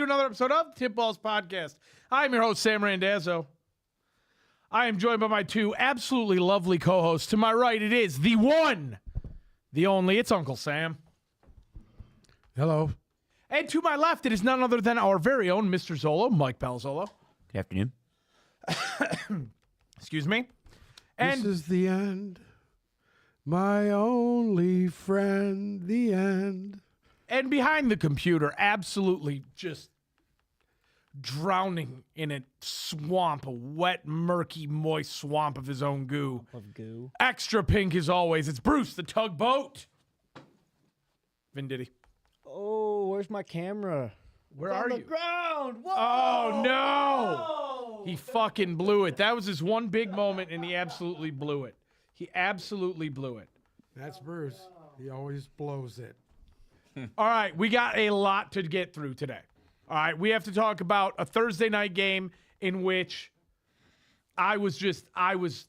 another episode of Tip Balls Podcast. I'm your host, Sam Randazzo. I am joined by my two absolutely lovely co-hosts. To my right, it is the one, the only, it's Uncle Sam. Hello. And to my left, it is none other than our very own Mr. Zolo, Mike Palazzolo. Good afternoon. Excuse me. And this is the end. My only friend, the end. And behind the computer, absolutely just drowning in a swamp, a wet, murky, moist swamp of his own goo. Of goo. Extra pink as always. It's Bruce, the tugboat. Venditti. Oh, where's my camera? Where are on the you? ground. Whoa! Oh, no. Whoa! He fucking blew it. That was his one big moment, and he absolutely blew it. He absolutely blew it. That's Bruce. He always blows it. All right, we got a lot to get through today. All right, we have to talk about a Thursday night game in which I was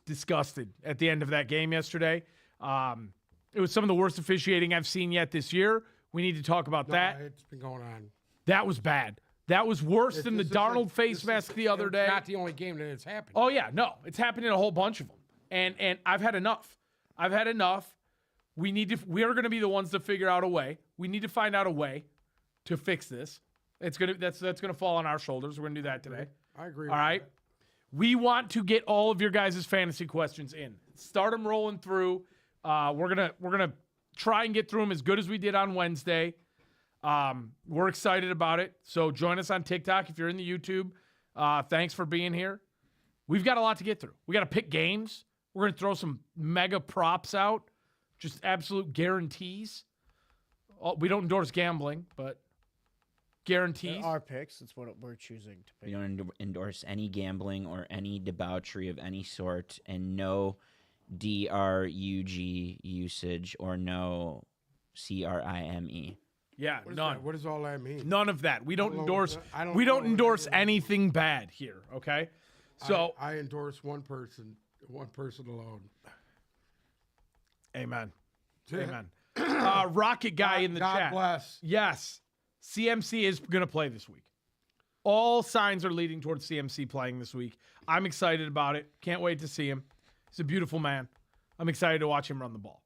disgusted at the end of that game yesterday. It was some of the worst officiating I've seen yet this year. We need to talk about that. It's been going on. That was bad. That was worse than the Darnold face mask the other day. It's not the only game that it's happened. Oh, yeah, no. It's happened in a whole bunch of them. And I've had enough. I've had enough. We are going to be the ones to figure out a way. We need to find out a way to fix this. That's going to fall on our shoulders. We're going to do that today. I agree. All right. We want to get all of your guys' fantasy questions in. Start them rolling through. We're gonna try and get through them as good as we did on Wednesday. We're excited about it. So join us on TikTok if you're in the YouTube. Thanks for being here. We've got a lot to get through. We got to pick games. We're going to throw some mega props out. Just absolute guarantees. We don't endorse gambling, but guarantees. Our picks. That's what we're choosing to pick. We don't endorse any gambling or any debauchery of any sort, and no DRUG usage or no CRIME. Yeah, What is none. that? What does all that mean? None of that. We don't endorse. I don't We don't know. endorse anything bad here. Okay. So I endorse one person alone. amen. Amen. Rocket guy in the God chat. bless. Yes, CMC is going to play this week. All signs are leading towards CMC playing this week. I'm excited about it. Can't wait to see him. He's a beautiful man. I'm excited to watch him run the ball.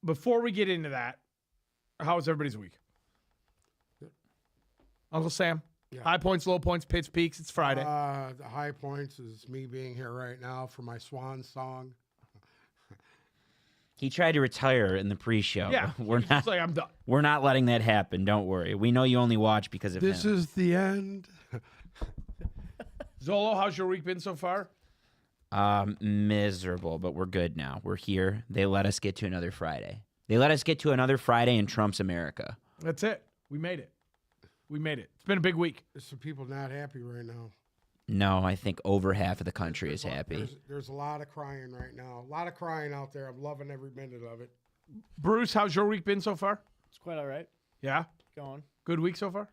Before we get into that, how was everybody's week? Good. Uncle Sam? Yeah. High points, low points, pits, peaks. It's Friday. The high points is me being here right now for my swan song. He tried to retire in the pre-show. Yeah, we're he's not. just like, I'm done. We're not letting that happen. Don't worry. We know you only watch because of This him. is the end. Zolo, how's your week been so far? Miserable, but we're good now. We're here. They let us get to another Friday. They let us get to another Friday in Trump's America. That's it. We made it. We made it. It's been a big week. There's some people not happy right now. No, I think over half of the country is happy. There's a lot of crying right now. A lot of crying out there. I'm loving every minute of it. Bruce, how's your week been so far? It's quite all right. Yeah? Going. Good week so far?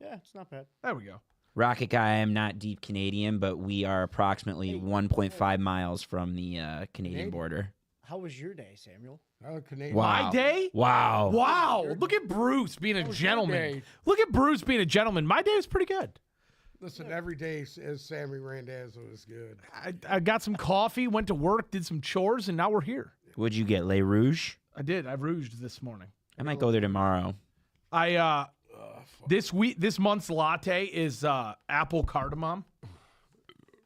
Yeah, it's not bad. There we go. Rocket guy, I'm not deep Canadian, but we are approximately 1.5 miles from the Canadian border. How was your day, Samuel? Canadian. Wow. My day? Wow. Wow. Look at Bruce being a was your gentleman. day? Look at Bruce being a gentleman. My day was pretty good. Listen, every day as Sammy Randazzo is good. I got some coffee, went to work, did some chores, and now we're here. What'd you get, Le Rouge? I did. I rouged this morning. I might go there tomorrow. This month's latte is apple cardamom.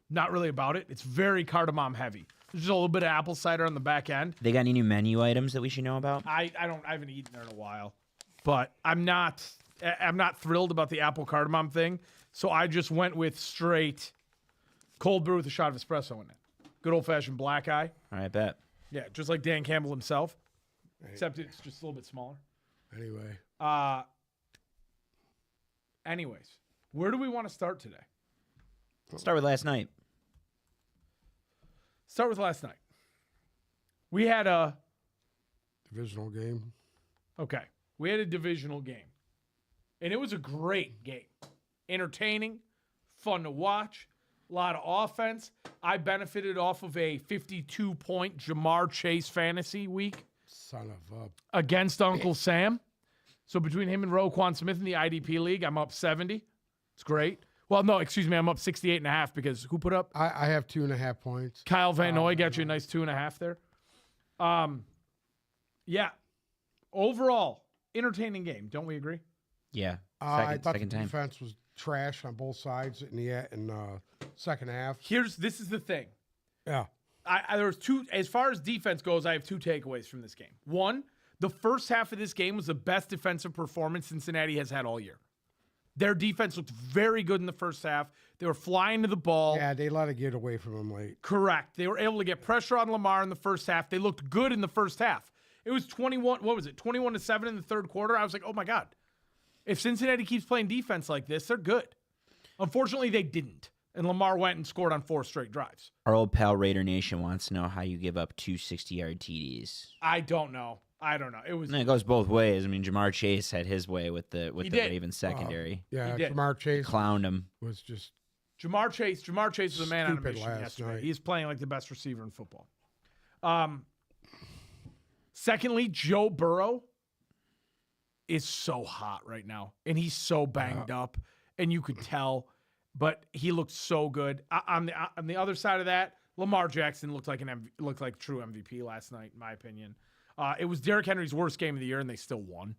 Not really about it. It's very cardamom heavy. There's just a little bit of apple cider on the back end. They got any new menu items that we should know about? I haven't eaten there in a while, but I'm not thrilled about the apple cardamom thing. So I just went with straight cold brew with a shot of espresso in it. Good old fashioned black eye. All right, bet. Yeah, just like Dan Campbell himself, except it's just a little bit smaller. Anyway. Anyways, where do we want to start today? Let's start with last night. Start with last night. We had a Divisional game. Okay. We had a divisional game. And it was a great game. Entertaining, fun to watch, a lot of offense. I benefited off of a 52-point Jamar Chase fantasy week Son of a. against Uncle Sam. So between him and Roquan Smith in the IDP league, I'm up 70. It's great. Well, no, excuse me, I'm up 68.5 because who put up? I have 2.5 points. Kyle Van Noy got you a nice 2.5 there. Yeah. Overall, entertaining game. Don't we agree? Yeah. I thought second the time. defense was trash on both sides in the second half. This is the thing. Yeah. There was two, as far as defense goes, I have two takeaways from this game. One, the first half of this game was the best defensive performance Cincinnati has had all year. Their defense looked very good in the first half. They were flying to the ball. Yeah, they let it get away from him late. Correct. They were able to get pressure on Lamar in the first half. They looked good in the first half. It was 21-7 in the third quarter. I was like, oh my God. If Cincinnati keeps playing defense like this, they're good. Unfortunately, they didn't. And Lamar went and scored on 4 straight drives. Our old pal Raider Nation wants to know how you give up 2 60-yard TDs. I don't know. It was. And it goes both ways. I mean, Jamar Chase had his way with the did. Ravens secondary. Yeah, He did. Jamar Chase Clowned him. was just Jamar Chase was a man on a Stupid mission last yesterday. night. He's playing like the best receiver in football. Secondly, Joe Burrow is so hot right now, and he's so banged up, and you could tell. But he looked so good. On the other side of that, Lamar Jackson looked like true MVP last night, in my opinion. It was Derrick Henry's worst game of the year, and they still won.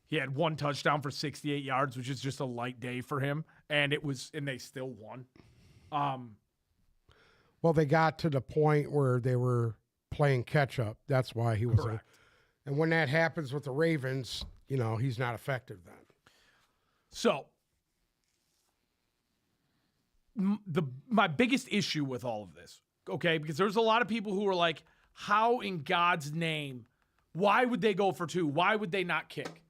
He had 1 touchdown for 68 yards, which is just a light day for him, and they still won. well, they got to the point where they were playing catch up. That's why he was. Correct. And when that happens with the Ravens, he's not effective then. So, my biggest issue with all of this, okay, because there's a lot of people who were like, how in God's name, why would they go for 2? Why would they not kick?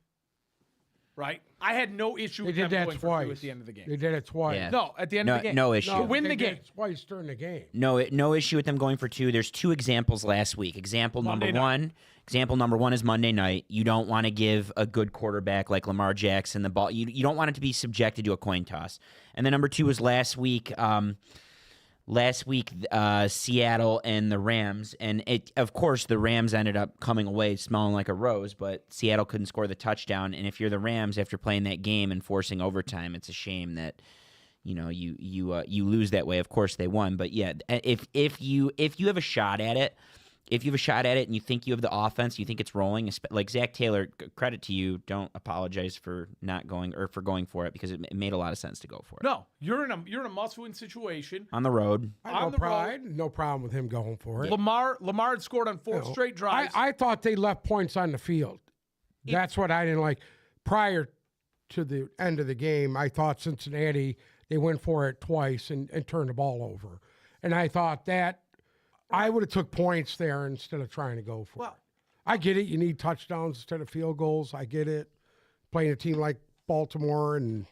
Right? I had no issue They with did them that going for 2 twice at the end of the game. They did it twice. Yeah. No, at the end of the game. No issue. To win they the did game. it twice during the game. No issue with them going for 2. There's 2 examples last week. Example Monday number night. 1. Example number 1 is Monday night. You don't want to give a good quarterback like Lamar Jackson the ball. You don't want it to be subjected to a coin toss. And then number 2 was last week. Seattle and the Rams, and of course the Rams ended up coming away smelling like a rose, but Seattle couldn't score the touchdown. And if you're the Rams after playing that game and forcing overtime, it's a shame that you lose that way. Of course they won, but yeah, if you have a shot at it. If you have a shot at it and you think you have the offense, you think it's rolling, like Zach Taylor, credit to you. Don't apologize for not going or for going for it because it made a lot of sense to go for it. No, you're in a must-win situation. On the road. On the road. No problem with him going for it. Lamar had scored on 4 straight drives. I thought they left points on the field. That's what I didn't like. Prior to the end of the game, I thought Cincinnati, they went for it twice and turned the ball over. And I thought that I would have took points there instead of trying to go for it. I get it. You need touchdowns instead of field goals. I get it. Playing a team like Baltimore, and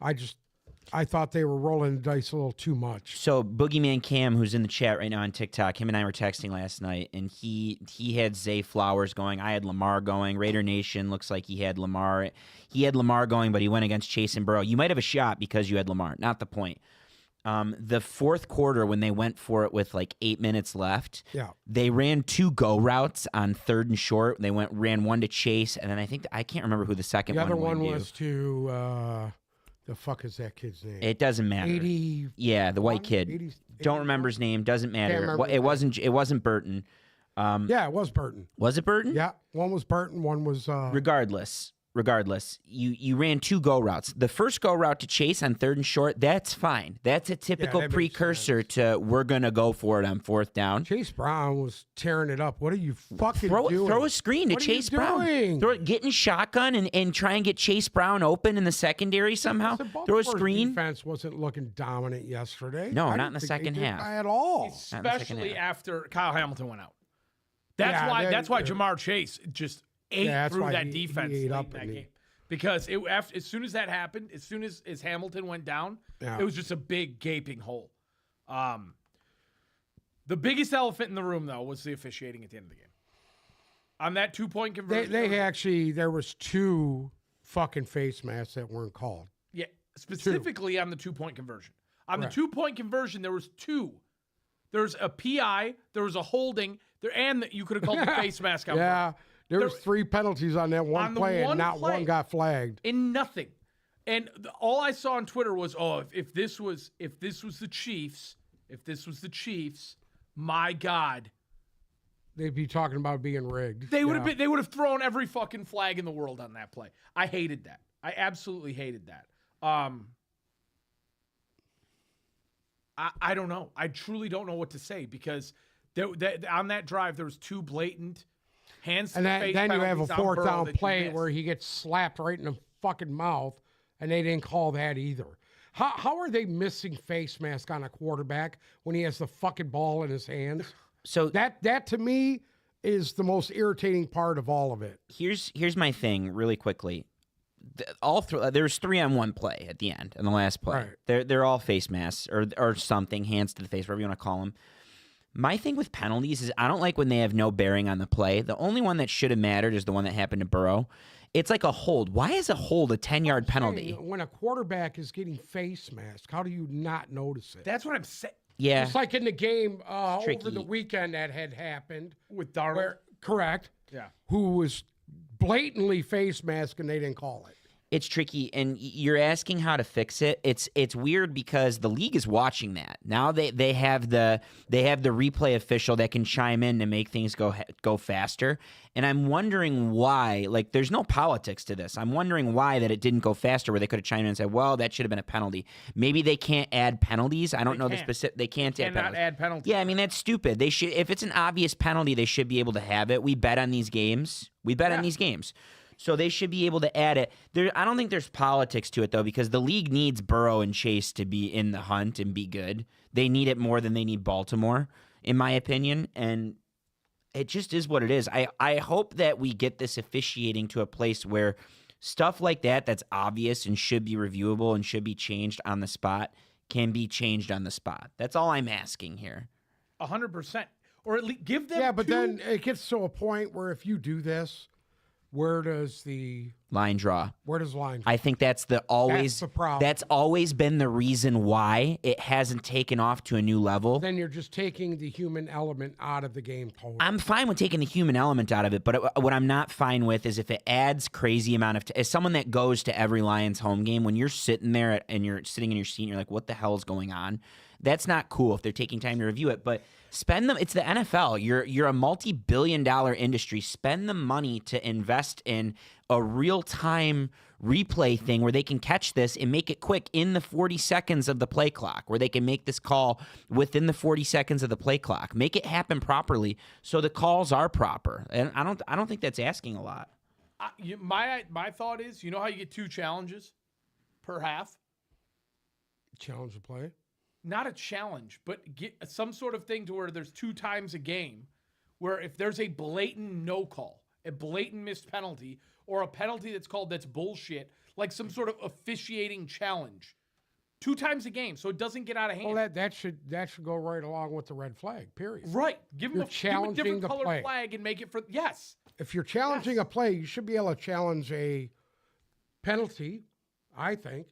I thought they were rolling the dice a little too much. So Boogeyman Cam, who's in the chat right now on TikTok, him and I were texting last night, and he had Zay Flowers going. I had Lamar going. Raider Nation looks like he had Lamar. He had Lamar going, but he went against Chase and Burrow. You might have a shot because you had Lamar. Not the point. The fourth quarter, when they went for it with like 8 minutes left, they ran 2 go routes on 3rd and short. They ran 1 to Chase, and then I can't remember who the second The one other one went was to the fuck is that kid's name? It doesn't matter. 80. Yeah, the white kid. 80, Don't remember his name. Doesn't matter. remember It wasn't Burton. Yeah, it was Burton. Was it Burton? Yeah, one was Burton. One was. Regardless, you ran 2 go routes. The first go route to Chase on 3rd and short, that's fine. That's a typical that makes precursor to we're going to go for it on 4th down. Chase Brown was tearing it up. What are you fucking doing? Throw a screen to What are you Chase Brown. doing? Get in shotgun and try and get Chase Brown open in the secondary somehow. The Throw a Baltimore's screen. Defense wasn't looking dominant yesterday. No, I not in didn't the think they second did half. at all. Not in the second Especially half. after Kyle Hamilton went out. Yeah, That's why Jamar Chase just ate that's through why that he defense ate late up in that and he- game. Because as soon as that happened, as soon as Hamilton went down, Yeah. it was just a big gaping hole. The biggest elephant in the room, though, was the officiating at the end of the game. On that 2-point conversion. There was 2 fucking face masks that weren't called. Yeah, specifically on the 2-point conversion. On Correct. the 2-point conversion, there was 2. There's a PI, there was a holding, and you could have called the face mask out. Yeah, There was 3 penalties on that one On the play, one and not play. one got flagged. in nothing. And all I saw on Twitter was, if this was the Chiefs, my God, They'd be talking about being rigged. they would have thrown every fucking flag in the world on that play. I hated that. I absolutely hated that. I don't know. I truly don't know what to say because on that drive there was 2 blatant hands to And the face then you have a penalties on 4th Burrow down that you play missed. where he gets slapped right in the fucking mouth, and they didn't call that either. How are they missing face mask on a quarterback when he has the fucking ball in his hands? So That to me is the most irritating part of all of it. here's my thing really quickly. There's 3-on-1 play at the end in the last play. Right. They're all face masks or something, hands to the face, whatever you want to call them. My thing with penalties is I don't like when they have no bearing on the play. The only one that should have mattered is the one that happened to Burrow. It's like a hold. Why is a hold a 10-yard penalty? When a quarterback is getting face mask, how do you not notice it? That's what I'm saying Yeah. It's like in the game over tricky. the weekend that had happened. with Darnold. Correct. Yeah. Who was blatantly face mask and they didn't call it. It's tricky, and you're asking how to fix it. It's weird because the league is watching that now. They have the replay official that can chime in to make things go faster. And I'm wondering why. Like, there's no politics to this. I'm wondering why that it didn't go faster, where they could have chimed in and said, "Well, that should have been a penalty." Maybe they can't add penalties. I don't know the specific. They can't add Cannot penalties. add penalties. Yeah, I mean that's stupid. They should, if it's an obvious penalty, they should be able to have it. We bet on these games. So they should be able to add it. I don't think there's politics to it, though, because the league needs Burrow and Chase to be in the hunt and be good. They need it more than they need Baltimore, in my opinion. And it just is what it is. I hope that we get this officiating to a place where stuff like that's obvious and should be reviewable and should be changed on the spot can be changed on the spot. That's all I'm asking here. 100%. Or at least give them Yeah, but 2 then it gets to a point where if you do this, where does Line draw. line? I think that's the problem. That's always been the reason why it hasn't taken off to a new level. Then you're just taking the human element out of the game totally. I'm fine with taking the human element out of it, but what I'm not fine with is if it adds crazy amount of as someone that goes to every Lions home game, when you're sitting there and you're sitting in your seat and you're like, what the hell is going on? That's not cool if they're taking time to review it, but spend them. It's the NFL. You're a multi-billion-dollar industry. Spend the money to invest in a real-time replay thing where they can catch this and make it quick in the 40 seconds of the play clock, where they can make this call within the 40 seconds of the play clock. Make it happen properly so the calls are proper. And I don't think that's asking a lot. My thought is, you know how you get 2 challenges per half? Challenge the play. Not a challenge, but get some sort of thing to where there's 2 times a game where if there's a blatant no call, a blatant missed penalty, or a penalty that's called that's bullshit, like some sort of officiating challenge, 2 times a game so it doesn't get out of hand. Well, that should go right along with the red flag, period. Right. Give them a different the color play. flag and make it for, yes. If you're challenging a play, you should be able to challenge a penalty, I think.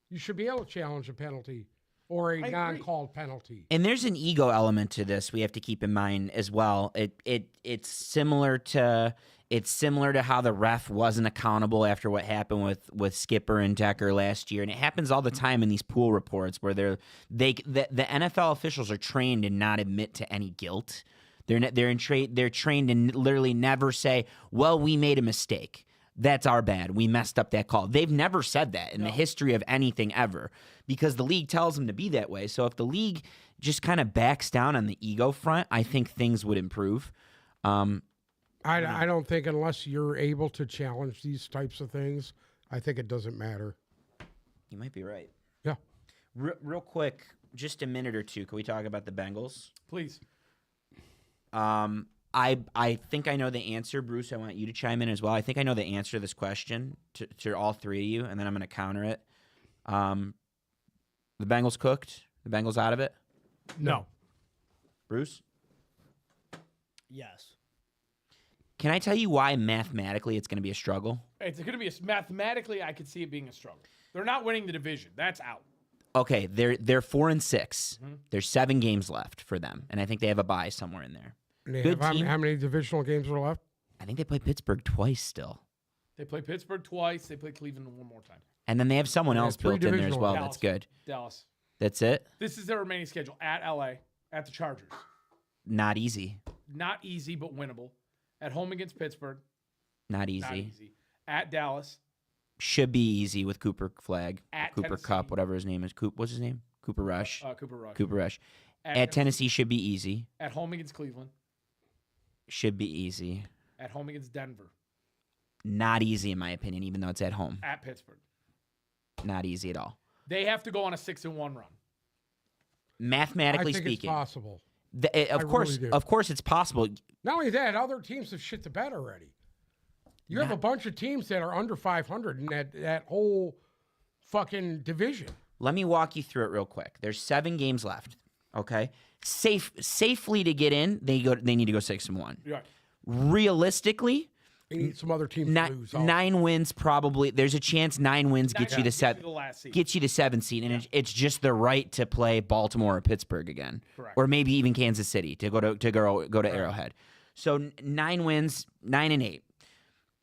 You should be able to challenge a penalty. Or a non-called penalty. And there's an ego element to this we have to keep in mind as well. It's similar to how the ref wasn't accountable after what happened with Skipper and Decker last year, and it happens all the time in these pool reports where the NFL officials are trained to not admit to any guilt. They're trained to literally never say, "Well, we made a mistake. That's our bad. We messed up that call." They've never said that in the history of anything ever because the league tells them to be that way. So if the league just kind of backs down on the ego front, I think things would improve. I don't think unless you're able to challenge these types of things, I think it doesn't matter. You might be right. Yeah. Real quick, just a minute or two, can we talk about the Bengals? Please. I think I know the answer, Bruce. I want you to chime in as well. I think I know the answer to this question to all 3 of you, and then I'm going to counter it. The Bengals cooked? The Bengals out of it? No. Bruce? Yes. Can I tell you why mathematically it's going to be a struggle? It's going to be mathematically, I could see it being a struggle. They're not winning the division. That's out. Okay, they're 4-6. Mm-hmm. There's 7 games left for them, and I think they have a bye somewhere in there. And Good how team. many divisional games are left? I think they play Pittsburgh twice still. They play Pittsburgh twice. They play Cleveland one more time. And then they have someone Yeah, else 3 built in there as divisional well. Dallas. That's good. Dallas. That's it? This is their remaining schedule at LA, at the Chargers. Not easy. Not easy, but winnable. At home against Pittsburgh. Not easy. Not easy. At Dallas. Should be easy with Cooper Flag. At Cooper Tennessee. Cup, whatever his name is. What's his name? Cooper Rush. Cooper Rush. Cooper Rush. At Tennessee should be easy. At home against Cleveland. Should be easy. At home against Denver. Not easy in my opinion, even though it's at home. At Pittsburgh. Not easy at all. They have to go on a 6-1 run. Mathematically I think speaking, it's possible. of course, really do. of course, it's possible. Not only that, other teams have shit the bed already. You have a bunch of teams that are under 500 in that whole fucking division. Let me walk you through it real quick. There's 7 games left. Okay, safely to get in, they need to go 6-1. Yeah. Realistically, You need some other teams to lose. 9 wins probably. There's a chance 9 wins get you to the last seed. Gets you to 7 seed, and it's just the right to play Baltimore or Pittsburgh again, Correct. or maybe even Kansas City to go to Arrowhead. So 9 wins, 9-8.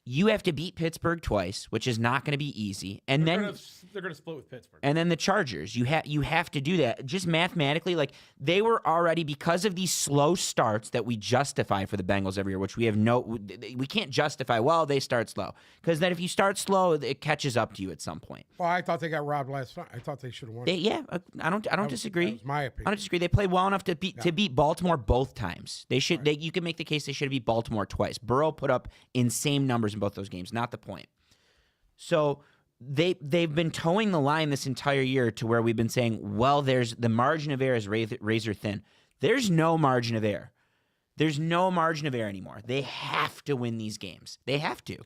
You have to beat Pittsburgh twice, which is not going to be easy, and They're then going to split with Pittsburgh. and then the Chargers. You have to do that. Just mathematically, like they were already, because of these slow starts that we justify for the Bengals every year, which we can't justify. Well, they start slow, because then if you start slow, it catches up to you at some point. Well, I thought they got robbed last night. I thought they should have won. I don't disagree. That was my opinion. I don't disagree. They played well enough to beat Baltimore both times. They should. You can make the case they should have beat Baltimore twice. Burrow put up insane numbers in both those games. Not the point. So they've been towing the line this entire year to where we've been saying, well, there's the margin of error is razor thin. There's no margin of error. There's no margin of error anymore. They have to win these games. They have to.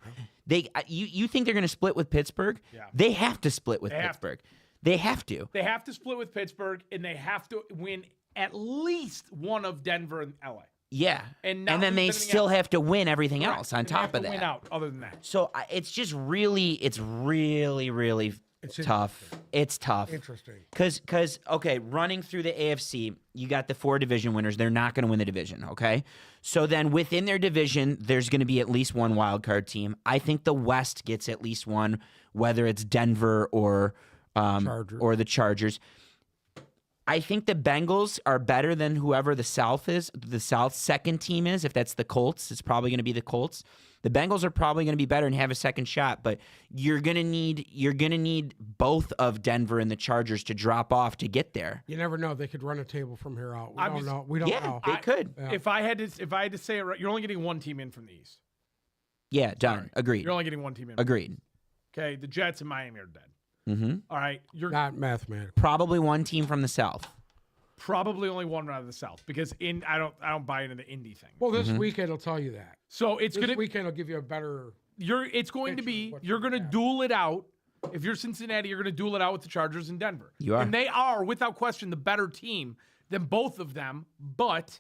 You think they're going to split with Pittsburgh? Yeah. They have to split with Pittsburgh. They have to. They have to split with Pittsburgh, and they have to win at least one of Denver and LA. Yeah. And then lose they everything still else. have to win everything Correct. else on And they top have to of that. win out other than that. So it's just really tough. It's tough. Interesting. Because okay, running through the AFC, you got the 4 division winners. They're not going to win the division, okay? So then within their division, there's going to be at least one wild card team. I think the West gets at least one, whether it's Denver or the Chargers. I think the Bengals are better than whoever the South is. The South's second team is. If that's the Colts, it's probably going to be the Colts. The Bengals are probably going to be better and have a second shot, but you're going to need both of Denver and the Chargers to drop off to get there. You never know. They could run a table from here out. I'm We just- don't know. We don't know. They could. Yeah. If I had to say it right, you're only getting one team in from the East. Yeah, done. Sorry. Agreed. You're only getting one team in. Agreed. Okay, the Jets and Miami are dead. Mm-hmm. All right, you're Not mathematical. Probably one team from the South. probably only one out of the South because I don't buy into the Indy thing. Well, this weekend will tell you that. So it's This gonna weekend will give you a better. it's going to picture be of what you're you going to have. duel it out. If you're Cincinnati, you're going to duel it out with the Chargers and Denver. You are. And they are, without question, the better team than both of them. But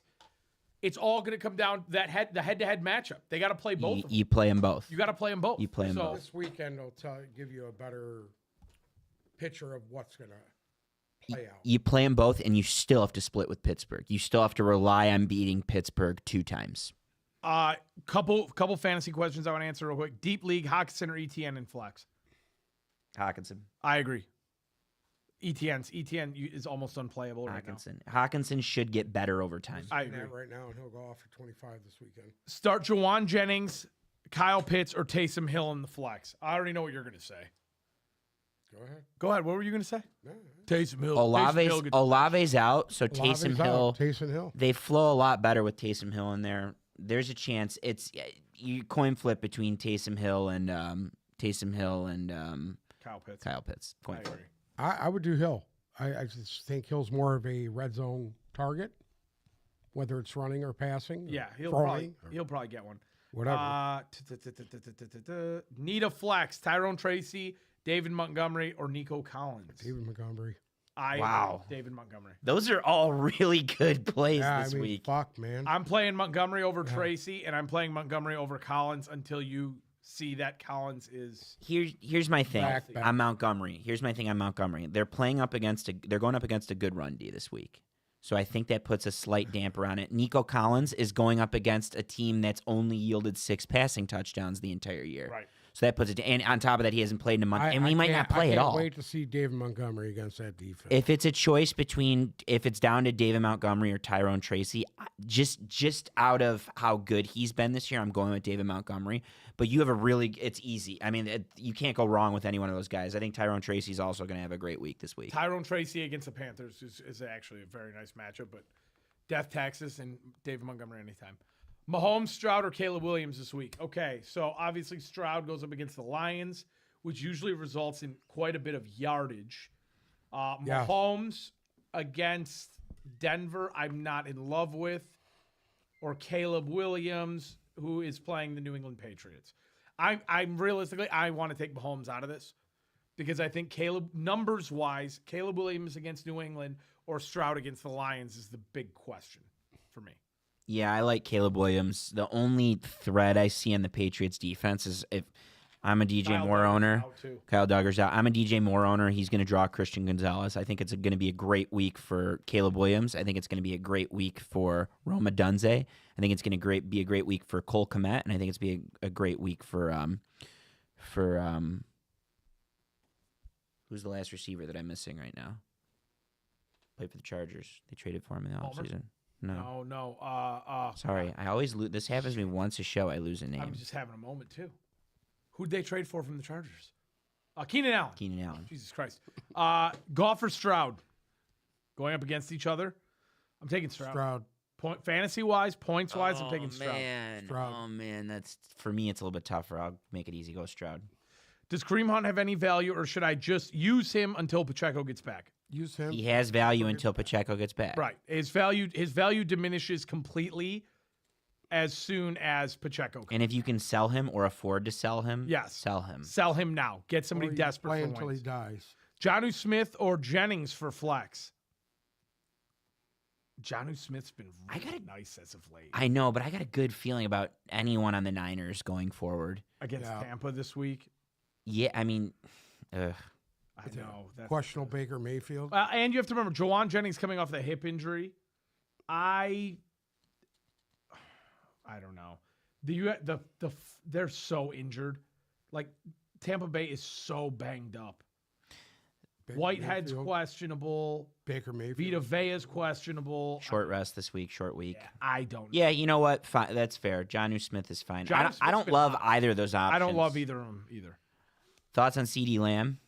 it's all going to come down to the head-to-head matchup. They got to play both. of them. You play them both. You got to play them both. You play 'em both. This weekend will give you a better picture of what's going to play out. You play them both, and you still have to split with Pittsburgh. You still have to rely on beating Pittsburgh 2 times. Couple fantasy questions I want to answer real quick. Deep league, Hawkinson or ETN in flex? Hawkinson. I agree. ETN is almost unplayable right now. Hawkinson should get better over time. I Doing agree. that right now, and he'll go off for 25 this weekend. Start Jawan Jennings, Kyle Pitts, or Taysom Hill in the flex. I already know what you're going to say. Go ahead. Go ahead. What were you going to say? No, Taysom Hill. Taysom Hill gets- Olave's out, so Olave's Taysom out. Hill. Taysom Hill. They flow a lot better with Taysom Hill in there. There's a chance you coin flip between Taysom Hill and Kyle Pitts. Kyle Pitts. I Coin flip. agree. I would do Hill. I just think Hill's more of a red zone target, whether it's running or passing. Yeah, he'll throwing, probably get one. whatever. Need a flex. Tyrone Tracy, David Montgomery, or Nico Collins. David Montgomery. Wow. Agree. David Montgomery. Those are all really good plays Yeah, this week. fuck, man. I'm playing Montgomery over Tracy, and I'm playing Montgomery over Collins until you see that Collins is. Here's my thing. Back. I'm Montgomery. Here's my thing. I'm Montgomery. They're going up against a good run D this week. So I think that puts a slight damper on it. Nico Collins is going up against a team that's only yielded 6 passing touchdowns the entire year. Right. So that puts it, and on top of that, he hasn't played in a month, and he might not play at all. I can't wait to see David Montgomery against that defense. If it's a choice between, if it's down to David Montgomery or Tyrone Tracy, just out of how good he's been this year, I'm going with David Montgomery. But you have it's easy. I mean, you can't go wrong with any one of those guys. I think Tyrone Tracy's also going to have a great week this week. Tyrone Tracy against the Panthers is actually a very nice matchup, but Death Texas and David Montgomery anytime. Mahomes, Stroud, or Caleb Williams this week? Okay, so obviously Stroud goes up against the Lions, which usually results in quite a bit of yardage. Mahomes against Denver, I'm not in love with. Or Caleb Williams, who is playing the New England Patriots. I'm realistically, I want to take Mahomes out of this because I think numbers-wise, Caleb Williams against New England or Stroud against the Lions is the big question for me. Yeah, I like Caleb Williams. The only threat I see in the Patriots defense is if I'm a DJ Moore owner. Kyle Duggar's out. I'm a DJ Moore owner. He's going to draw Christian Gonzalez. I think it's going to be a great week for Caleb Williams. I think it's going to be a great week for Roma Dunze. I think it's going to be a great week for Cole Kmet, and I think it's going to be a great week for who's the last receiver that I'm missing right now? Played for the Chargers. They traded for him in the offseason. No. Sorry, I always lose. This happens to me once a show. I lose a name. I'm just having a moment too. Who'd they trade for from the Chargers? Keenan Allen. Keenan Allen. Jesus Christ. Goff or Stroud going up against each other. I'm taking Stroud. Fantasy-wise, points-wise, I'm taking Stroud. Oh, man. That's, for me, it's a little bit tougher. I'll make it easy. Go Stroud. Does Kareem Hunt have any value, or should I just use him until Pacheco gets back? Use him. He has value until Pacheco gets back. Right. His value diminishes completely as soon as Pacheco comes. And if you can sell him or afford to sell him, yes, sell him. Sell him now. Get somebody desperate play for until wins. he dies. Jonnu Smith or Jennings for flex? Jonnu Smith's been really nice as of late. I know, but I got a good feeling about anyone on the Niners going forward. Against Tampa this week? Yeah, I mean, I know. Questionable Baker Mayfield. And you have to remember, Jawan Jennings coming off the hip injury. I don't know. They're so injured. Like, Tampa Bay is so banged up. Whitehead's questionable. Baker Mayfield. Vita Vea's questionable. Short rest this week, short week. Yeah, I don't know. Yeah, you know what? Fine. That's fair. Jonnu Smith is fine. I don't love either of those options. I don't love either of them either. Thoughts on CeeDee Lamb?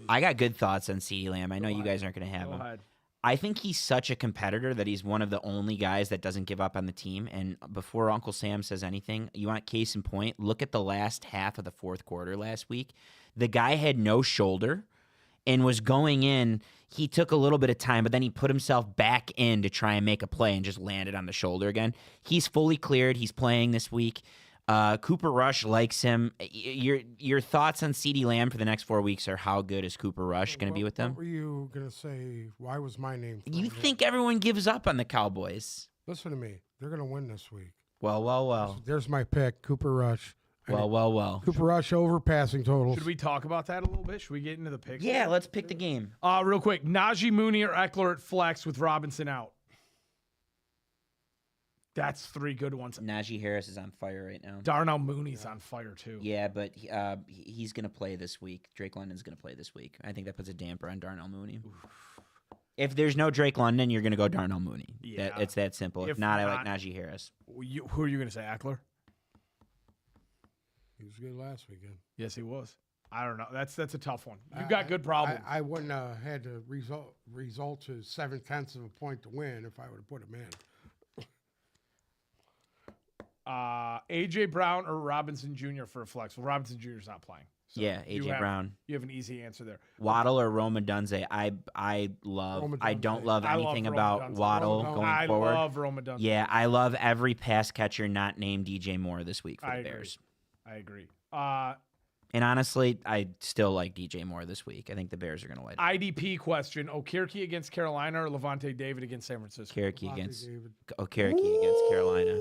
I got good thoughts on CeeDee Lamb. I know you guys aren't going to have him. Ahead. I think he's such a competitor that he's one of the only guys that doesn't give up on the team. And before Uncle Sam says anything, you want case in point, look at the last half of the fourth quarter last week. The guy had no shoulder and was going in. He took a little bit of time, but then he put himself back in to try and make a play and just landed on the shoulder again. He's fully cleared. He's playing this week. Cooper Rush likes him. Your thoughts on CeeDee Lamb for the next 4 weeks are how good is Cooper Rush going to be with them? What were you going to say? Why was my name? You think everyone gives up on the Cowboys? Listen to me. They're going to win this week. Well. There's my pick, Cooper Rush. Well. Cooper Rush over passing totals. Should we talk about that a little bit? Should we get into the picks? Yeah, let's pick the game. Real quick. Najee Mooney or Eckler at flex with Robinson out? That's 3 good ones. Najee Harris is on fire right now. Darnell Mooney's on fire, too. Yeah, but he's going to play this week. Drake London's going to play this week. I think that puts a damper on Darnell Mooney. Oof. If there's no Drake London, you're going to go Darnell Mooney. Yeah. It's that simple. If not, I like Najee Harris. Who are you going to say, Eckler? He was good last weekend. Yes, he was. I don't know. That's a tough one. You got good problems. I wouldn't have had to result to 0.7 of a point to win if I would have put him in. A.J. Brown or Robinson Jr. for a flex? Well, Robinson Jr. is not playing. So yeah, A.J. Brown. You have an easy answer there. Waddle or Roma Dunze? I don't love anything about Waddle going forward. I love Roma Dunze. Yeah, I love every pass catcher not named DJ Moore this week for the Bears. I agree. And honestly, I still like DJ Moore this week. I think the Bears are going to win. IDP question: Okereke against Carolina or Levante David against San Francisco? Okereke against Carolina.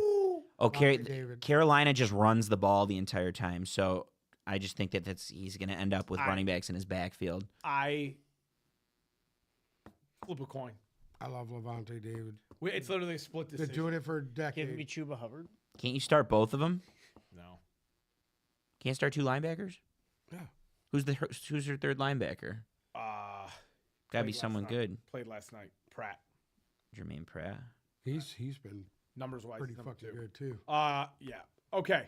Carolina just runs the ball the entire time, so I just think that he's going to end up with running backs in his backfield. I flip a coin. I love Levante David. It's literally a split They're decision. doing it for a Give decade. me Chuba Hubbard. Can't you start both of them? No. Can't start 2 linebackers? Yeah. Who's your third linebacker? Uh, Gotta be played last someone night. good. Played last night. Pratt. Jermaine Pratt. He's been Numbers wise, pretty number fucking 2. good too. Yeah. Okay.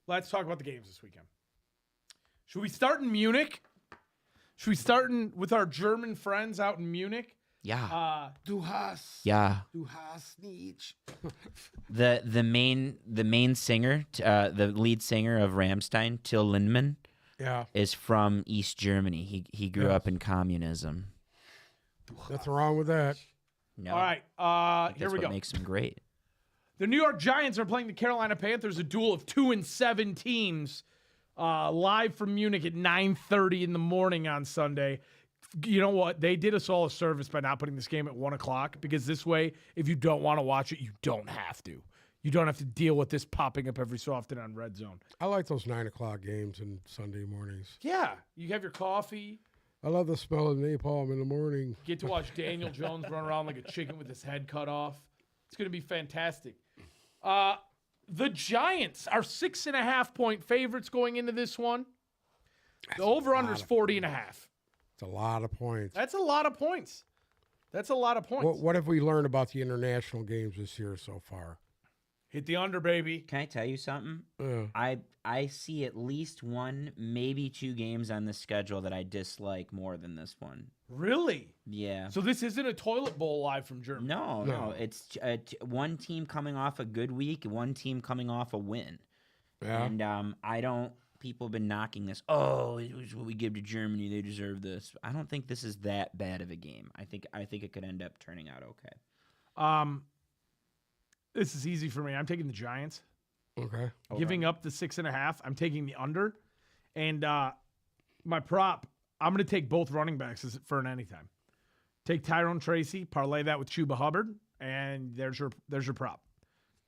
Let's talk about the games this weekend. Should we start in Munich? Should we start with our German friends out in Munich? Yeah. Du hast nicht. The main singer, the lead singer of Rammstein, Till Lindemann, Yeah. is from East Germany. He grew up in communism. Nothing wrong with that. No. All right. Here That's we what go. makes him great. The New York Giants are playing the Carolina Panthers, a duel of 2-7 teams, live from Munich at 9:30 in the morning on Sunday. You know what? They did us all a service by not putting this game at 1 o'clock, because this way, if you don't want to watch it, you don't have to. You don't have to deal with this popping up every so often on Red Zone. I like those 9 o'clock games and Sunday mornings. Yeah. You have your coffee. I love the smell of napalm in the morning. Get to watch Daniel Jones run around like a chicken with his head cut off. It's going to be fantastic. The Giants are 6.5-point favorites going into this one. The over-under is 40.5. It's a lot of points. That's a lot of points. That's a lot of points. What have we learned about the international games this year so far? Hit the under, baby. Can I tell you something? Yeah. I see at least 1, maybe 2 games on the schedule that I dislike more than this one. Really? Yeah. So this isn't a toilet bowl live from Germany. No. It's one team coming off a good week, one team coming off a win. Yeah. And I don't. People have been knocking this. Oh, it was what we give to Germany. They deserve this. I don't think this is that bad of a game. I think it could end up turning out okay. This is easy for me. I'm taking the Giants. Okay. Giving up the 6.5. I'm taking the under. And my prop, I'm going to take both running backs for an anytime. Take Tyrone Tracy, parlay that with Chuba Hubbard, and there's your prop.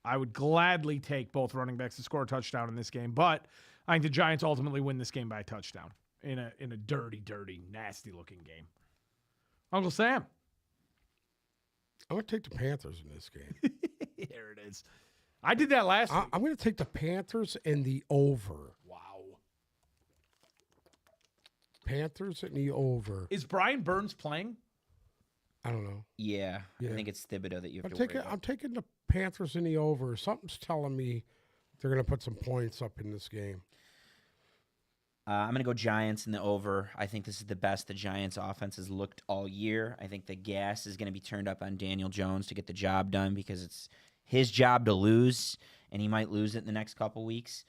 I would gladly take both running backs to score a touchdown in this game, but I think the Giants ultimately win this game by a touchdown in a dirty, nasty looking game. Uncle Sam. I'm going to take the Panthers in this game. There it is. I did that last week. I'm going to take the Panthers and the over. Wow. Panthers and the over. Is Brian Burns playing? I don't know. Yeah. Yeah. I think it's Thibodeau that you have I'm to worry about. taking the Panthers and the over. Something's telling me they're going to put some points up in this game. I'm going to go Giants in the over. I think this is the best the Giants offense has looked all year. I think the gas is going to be turned up on Daniel Jones to get the job done, because it's his job to lose, and he might lose it in the next couple weeks.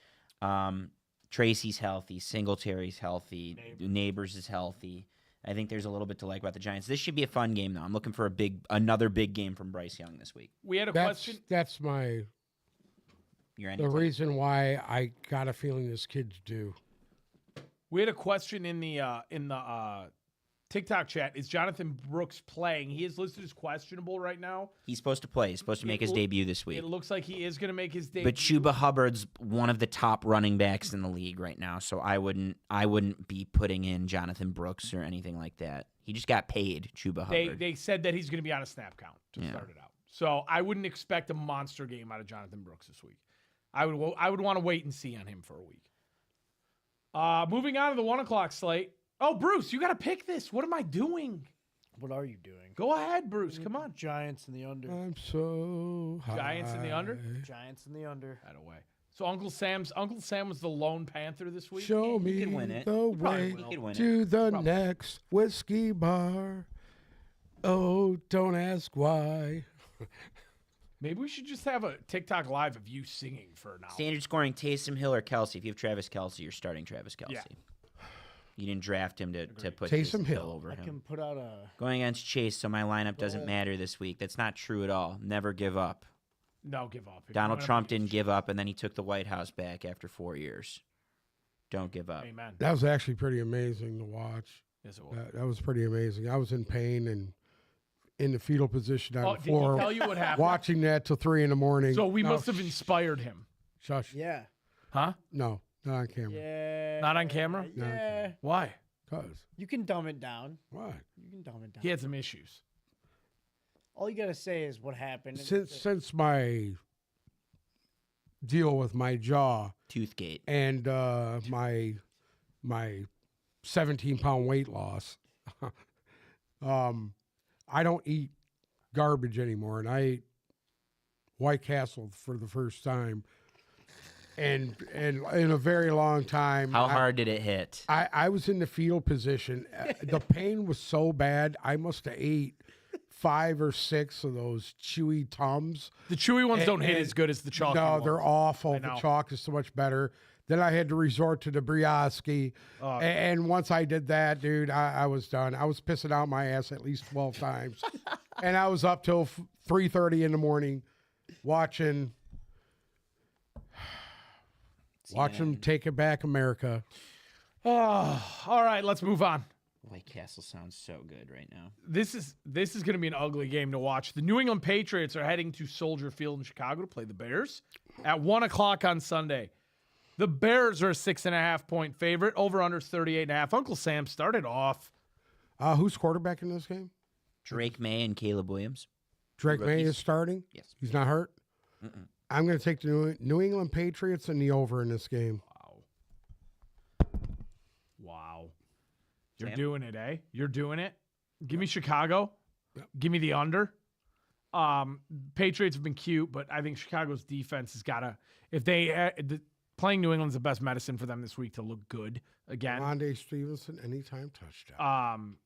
Tracy's healthy. Singletary's healthy. Neighbors is healthy. I think there's a little bit to like about the Giants. This should be a fun game, though. I'm looking for another big game from Bryce Young this week. We had a question. That's my the reason why I got a feeling this kid's due. We had a question in the TikTok chat. Is Jonathan Brooks playing? He is listed as questionable right now. He's supposed to play. He's supposed to make his debut this week. It looks like he is going to make his debut. But Chuba Hubbard's one of the top running backs in the league right now, so I wouldn't be putting in Jonathan Brooks or anything like that. He just got paid, Chuba Hubbard. They said that he's going to be on a snap count to start it out. So I wouldn't expect a monster game out of Jonathan Brooks this week. I would want to wait and see on him for a week. Moving on to the 1 o'clock slate. Oh, Bruce, you got to pick this. What am I doing? What are you doing? Go ahead, Bruce. Come on. Giants in the under. I'm so high. Giants in the under? Giants in the under. That away. So Uncle Sam was the lone Panther this week. Show me could win it. the way He could win it. to the next whiskey bar. Oh, don't ask why. Maybe we should just have a TikTok live of you singing for an hour. Standard scoring, Taysom Hill or Kelsey. If you have Travis Kelsey, you're starting Travis Kelsey. Yeah. You didn't draft him to put Taysom Taysom Hill. Hill over I him. can put out a. Going against Chase, so my lineup doesn't matter this week. That's not true at all. Never give up. No, give up. Donald Trump didn't give up, and then he took the White House back after 4 years. Don't give up. Amen. That was actually pretty amazing to watch. Yes, it was. That was pretty amazing. I was in pain and in the fetal position on the Did he floor, tell you what happened? watching that till 3 a.m. So we must have inspired him. Shush. Yeah. Huh? No, not on camera. Yeah. Not on camera? Yeah. Why? Cause You can dumb it down. what? You can dumb it down. He had some issues. All you gotta say is what happened. and Since my deal with my jaw Toothgate. and my 17-pound weight loss, I don't eat garbage anymore, and I ate White Castle for the first time, and in a very long time. How hard did it hit? I was in the fetal position. The pain was so bad. I must have ate 5 or 6 of those chewy Tums. The chewy ones don't hit and- as good as the chalky No, ones. they're awful. I The know. chalk is so much better. Then I had to resort to the brioche. And once I did that, dude, I was done. I was pissing out my ass at least 12 times. And I was up till 3:30 in the morning watching Take It Back America. Oh, all right, let's move on. White Castle sounds so good right now. This is going to be an ugly game to watch. The New England Patriots are heading to Soldier Field in Chicago to play the Bears at 1:00 on Sunday. The Bears are a 6.5-point favorite. Over under 38.5. Uncle Sam started off. Who's quarterback in this game? Drake May and Caleb Williams. Drake May Rookies. is starting? Yes. He's not hurt? I'm going to take the New England Patriots and the over in this game. Wow. You're Sam? doing it, eh? You're doing it. Give me Chicago. Give me the under. Patriots have been cute, but I think Chicago's defense has got to, if they, playing New England's the best medicine for them this week to look good again. Rondé Stevenson, anytime touchdown.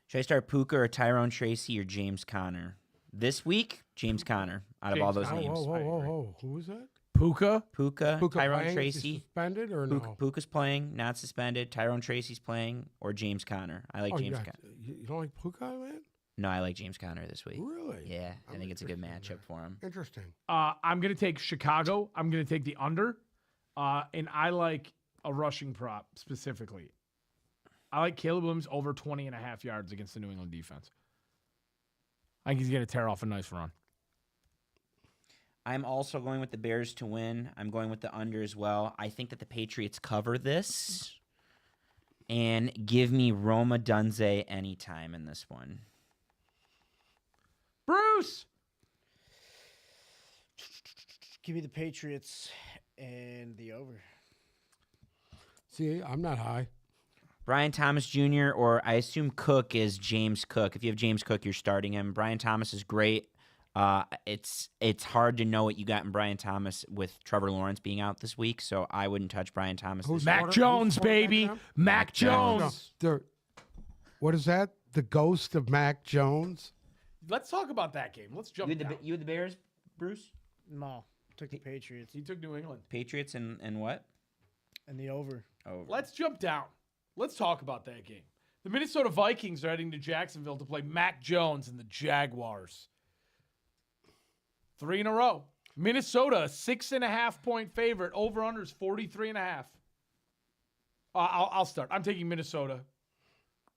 Should I start Puka or Tyrone Tracy or James Conner? This week, James Conner out of all those Whoa, names. whoa. Who was that? Puka. Puka, Puka Tyrone playing? Is he Tracy. suspended or no? Puka's playing, not suspended. Tyrone Tracy's playing, or James Conner. I like James Conner. You don't like Puka, man? No, I like James Conner this week. Really? Yeah, I I'm think it's a good interested in matchup for him. Interesting. I'm going to take Chicago. I'm going to take the under. And I like a rushing prop specifically. I like Caleb Williams over 20.5 yards against the New England defense. I think he's going to tear off a nice run. I'm also going with the Bears to win. I'm going with the under as well. I think that the Patriots cover this. And give me Roma Dunze anytime in this one. Bruce! Give me the Patriots and the over. See, I'm not high. Brian Thomas Jr. or I assume Cook is James Cook. If you have James Cook, you're starting him. Brian Thomas is great. It's hard to know what you got in Brian Thomas with Trevor Lawrence being out this week, so I wouldn't touch Brian Thomas. Who's This Mac week. Jones, quarterback baby. now? Mac Jones. What is that? The ghost of Mac Jones? Let's talk about that game. Let's jump down. You had the Bears, Bruce? No, took the Patriots He took New England. Patriots and what? and the over. Over. Let's jump down. Let's talk about that game. The Minnesota Vikings are heading to Jacksonville to play Mac Jones and the Jaguars. 3 in a row. Minnesota, 6.5-point favorite. Over-under is 43.5. I'll start. I'm taking Minnesota.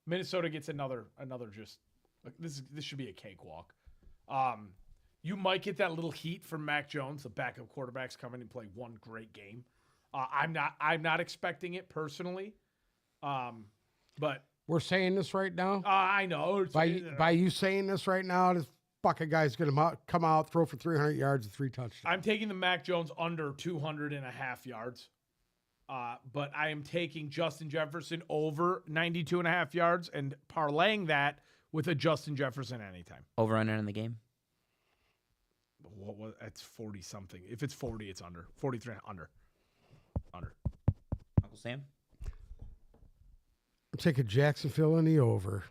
Minnesota gets another just. This should be a cakewalk. You might get that little heat from Mac Jones. The backup quarterbacks come in and play one great game. I'm not expecting it personally. But We're saying this right now? I know. By you saying this right now, this fucking guy's going to come out, throw for 300 yards and 3 touchdowns. I'm taking the Mac Jones under 200.5 yards. But I am taking Justin Jefferson over 92.5 yards and parlaying that with a Justin Jefferson anytime. Over under in the game? What was it's 40 something. If it's 40, it's under. 43 under. Under. Uncle Sam? I'm taking Jacksonville in the over.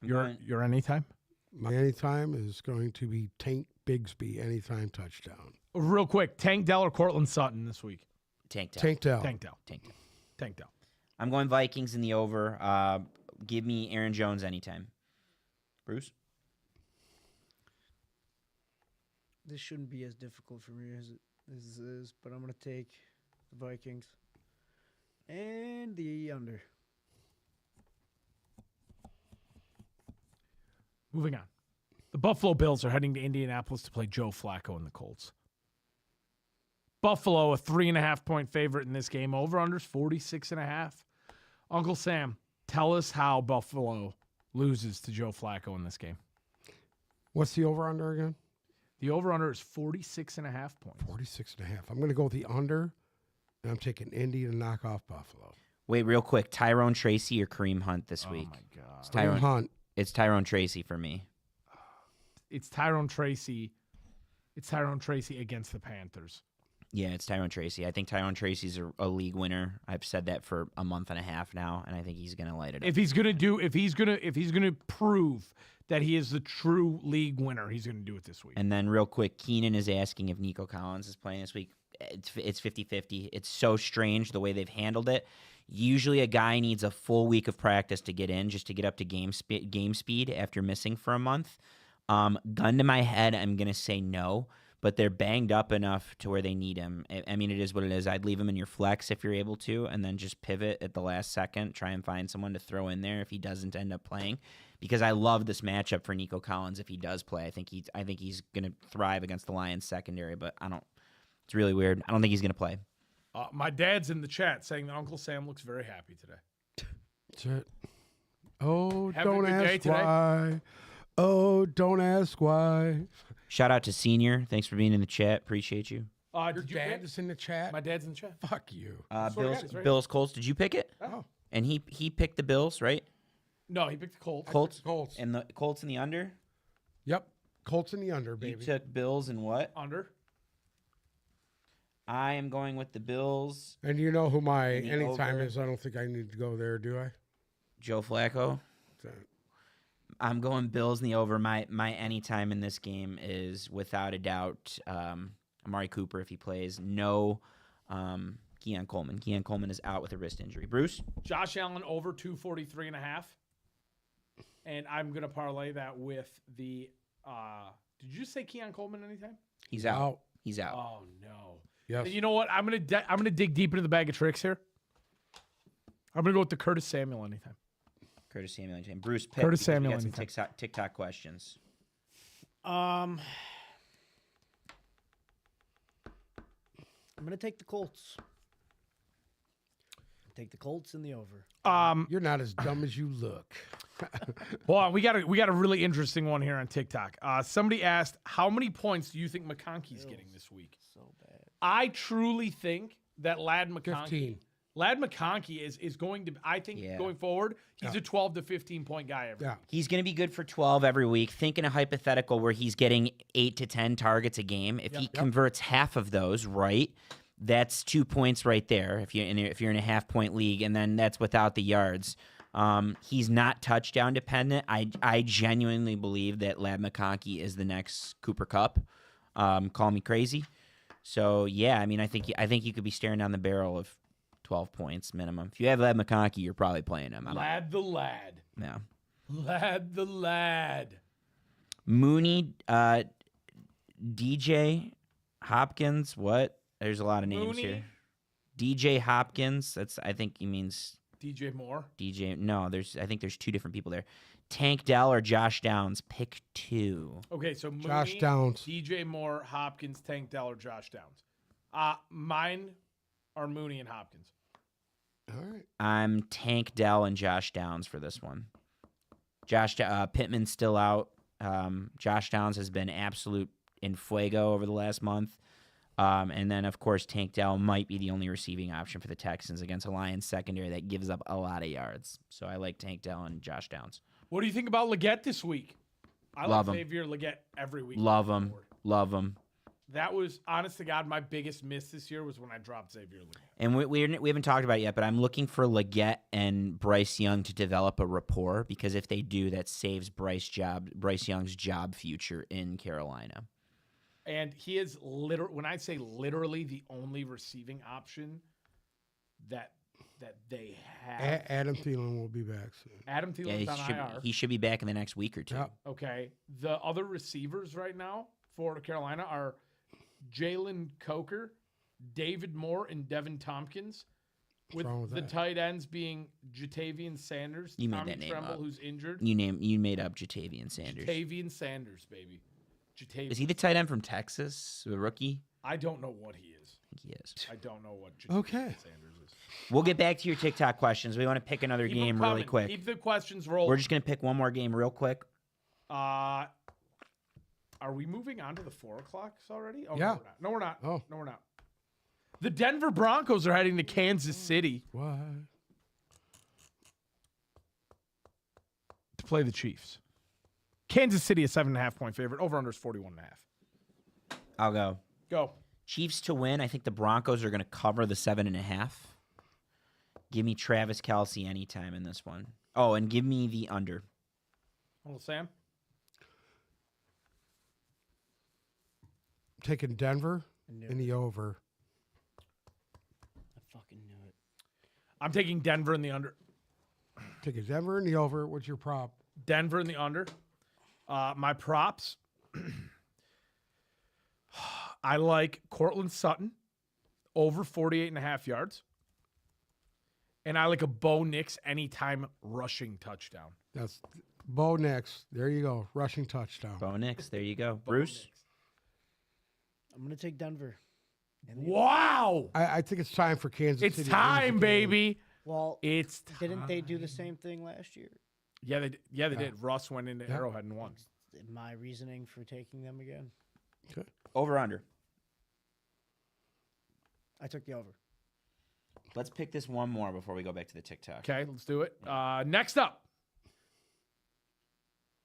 Your anytime? My anytime is going to be Tank Bigsby, anytime touchdown. Real quick, Tank Dell or Cortland Sutton this week? Tank Dell. Tank Dell. Tank Dell. Tank Dell. Tank Dell. I'm going Vikings in the over. Give me Aaron Jones anytime. Bruce? This shouldn't be as difficult for me as it is, but I'm going to take the Vikings and the under. Moving on. The Buffalo Bills are heading to Indianapolis to play Joe Flacco and the Colts. Buffalo, a 3.5-point favorite in this game. Over-unders 46.5. Uncle Sam, tell us how Buffalo loses to Joe Flacco in this game. What's the over-under again? The over-under is 46.5 points. 46.5. I'm going to go with the under, and I'm taking Indy to knock off Buffalo. Wait, real quick. Tyrone Tracy or Kareem Hunt this week? Oh, my God. Kareem Hunt. It's Tyrone Tracy for me. It's Tyrone Tracy. It's Tyrone Tracy against the Panthers. Yeah, it's Tyrone Tracy. I think Tyrone Tracy's a league winner. I've said that for a month and a half now, and I think he's going to light it up. If he's gonna prove that he is the true league winner, he's gonna do it this week. And then real quick, Keenan is asking if Nico Collins is playing this week. It's 50-50. It's so strange the way they've handled it. Usually a guy needs a full week of practice to get in, just to get up to game speed after missing for a month. Gun to my head, I'm going to say no, but they're banged up enough to where they need him. I mean, it is what it is. I'd leave him in your flex if you're able to, and then just pivot at the last second, try and find someone to throw in there if he doesn't end up playing, because I love this matchup for Nico Collins if he does play. I think he's going to thrive against the Lions secondary, but it's really weird. I don't think he's going to play. My dad's in the chat saying that Uncle Sam looks very happy today. That's it. Oh, Having a don't good day ask today? why. Oh, don't ask why. Shout out to Senior. Thanks for being in the chat. Appreciate you. Your Did you dad pick? is in the chat. My dad's in the chat. Fuck you. Swear to God, it's right Bills, Colts. Did you pick it? Oh, And he picked the Bills, right? No, he picked the Colts. Colts. Colts. And the Colts in the under. Yep. Colts in the under, You baby. took Bills and what? Under. I am going with the Bills. And you know who my And the anytime over. is? I don't think I need to go there, do I? Joe Flacco. So, I'm going Bills in the over. My anytime in this game is without a doubt Amari Cooper if he plays. No Keon Coleman. Keon Coleman is out with a wrist injury. Bruce? Josh Allen over 243.5. And I'm gonna parlay that with the. Did you say Keon Coleman anytime? He's out. He's out. Oh no. yes. And you know what? I'm gonna dig deep into the bag of tricks here. I'm gonna go with the Curtis Samuel anytime. Curtis Samuel. And Bruce pick. Curtis because we Samuel got some anytime. TikTok questions. I'm gonna take the Colts. Take the Colts in the over. You're not as dumb as you look. Hold on, we got a really interesting one here on TikTok. Somebody asked, how many points do you think McConkey's getting this week? So bad. I truly think that Lad McConkey 15. is going to. I think Yeah. going forward, he's a 12 to 15 point guy every Yeah. week. He's going to be good for 12 every week. Think in a hypothetical where he's getting 8 to 10 targets a game. If he converts half of those, right, that's 2 points right there. If you're in a half-point league, and then that's without the yards. He's not touchdown dependent. I genuinely believe that Lad McConkey is the next Cooper Kupp. Call me crazy. So yeah, I mean, I think you could be staring down the barrel of 12 points minimum. If you have Lad McConkey, you're probably playing him. Lad the lad. Yeah. Lad the lad. Mooney, DJ Hopkins. What? There's a lot of names Mooney? here. DJ Hopkins. I think he means DJ Moore. DJ. No, I think there's two different people there. Tank Dell or Josh Downs. Pick two. Okay, so Mooney, Josh Downs. DJ Moore, Hopkins, Tank Dell, or Josh Downs. Mine are Mooney and Hopkins. All right. I'm Tank Dell and Josh Downs for this one. Pittman's still out. Josh Downs has been absolute in fuego over the last month. And then, of course, Tank Dell might be the only receiving option for the Texans against a Lions secondary that gives up a lot of yards. So I like Tank Dell and Josh Downs. What do you think about Leggett this week? I Love like him. Xavier Leggett every week. Love him. Love him. That was, honest to God, my biggest miss this year was when I dropped Xavier Leggett. And we haven't talked about it yet, but I'm looking for Leggett and Bryce Young to develop a rapport, because if they do, that saves Bryce Young's job future in Carolina. And he is when I say literally the only receiving option that they have. Adam Thielen will be back soon. Adam Thielen's on IR. He should be back in the next week or two. Yep. Okay. The other receivers right now for Carolina are Jalen Coker, David Moore, and Devin Tompkins. With wrong with the that? tight ends being Jatavian Sanders, You made Tommy that name Tremble, up. who's injured. You made up Jatavian Sanders. Jatavian Sanders, baby. Jatavian. Is he the tight end from Texas, the rookie? I don't know what he is. I think he is. I don't know what Jatavian Okay. Sanders is. We'll get back to your TikTok questions. We want to pick another Keep 'em game really coming. quick. Keep the questions rolling. We're just going to pick one more game real quick. Are we moving on to the 4 o'clocks already? Oh, Yeah. No, we're not. Oh. No, we're not. The Denver Broncos are heading to Kansas City What? to play the Chiefs. Kansas City is 7.5-point favorite. Over under is 41.5. I'll go. Go. Chiefs to win. I think the Broncos are going to cover the 7.5. Give me Travis Kelce anytime in this one. Oh, and give me the under. Hold Sam. Taking Denver knew in the over. I fucking knew it. I'm taking Denver in the under. Taking Denver in the over. What's your prop? Denver in the under. My props. I like Cortland Sutton over 48.5 yards. And I like a Bo Nix anytime rushing touchdown. That's Bo Nix. There you go. Rushing touchdown. Bo Nix. There you go. Bruce? I'm going to take Denver. Wow. I think it's time for Kansas It's City. to time, win the game. baby. Well, It's time. didn't they do the same thing last year? Yeah, they did. Russ went into Arrowhead and won. My reasoning for taking them again? Over under. I took the over. Let's pick this one more before we go back to the TikTok. Okay, let's do it. Next up.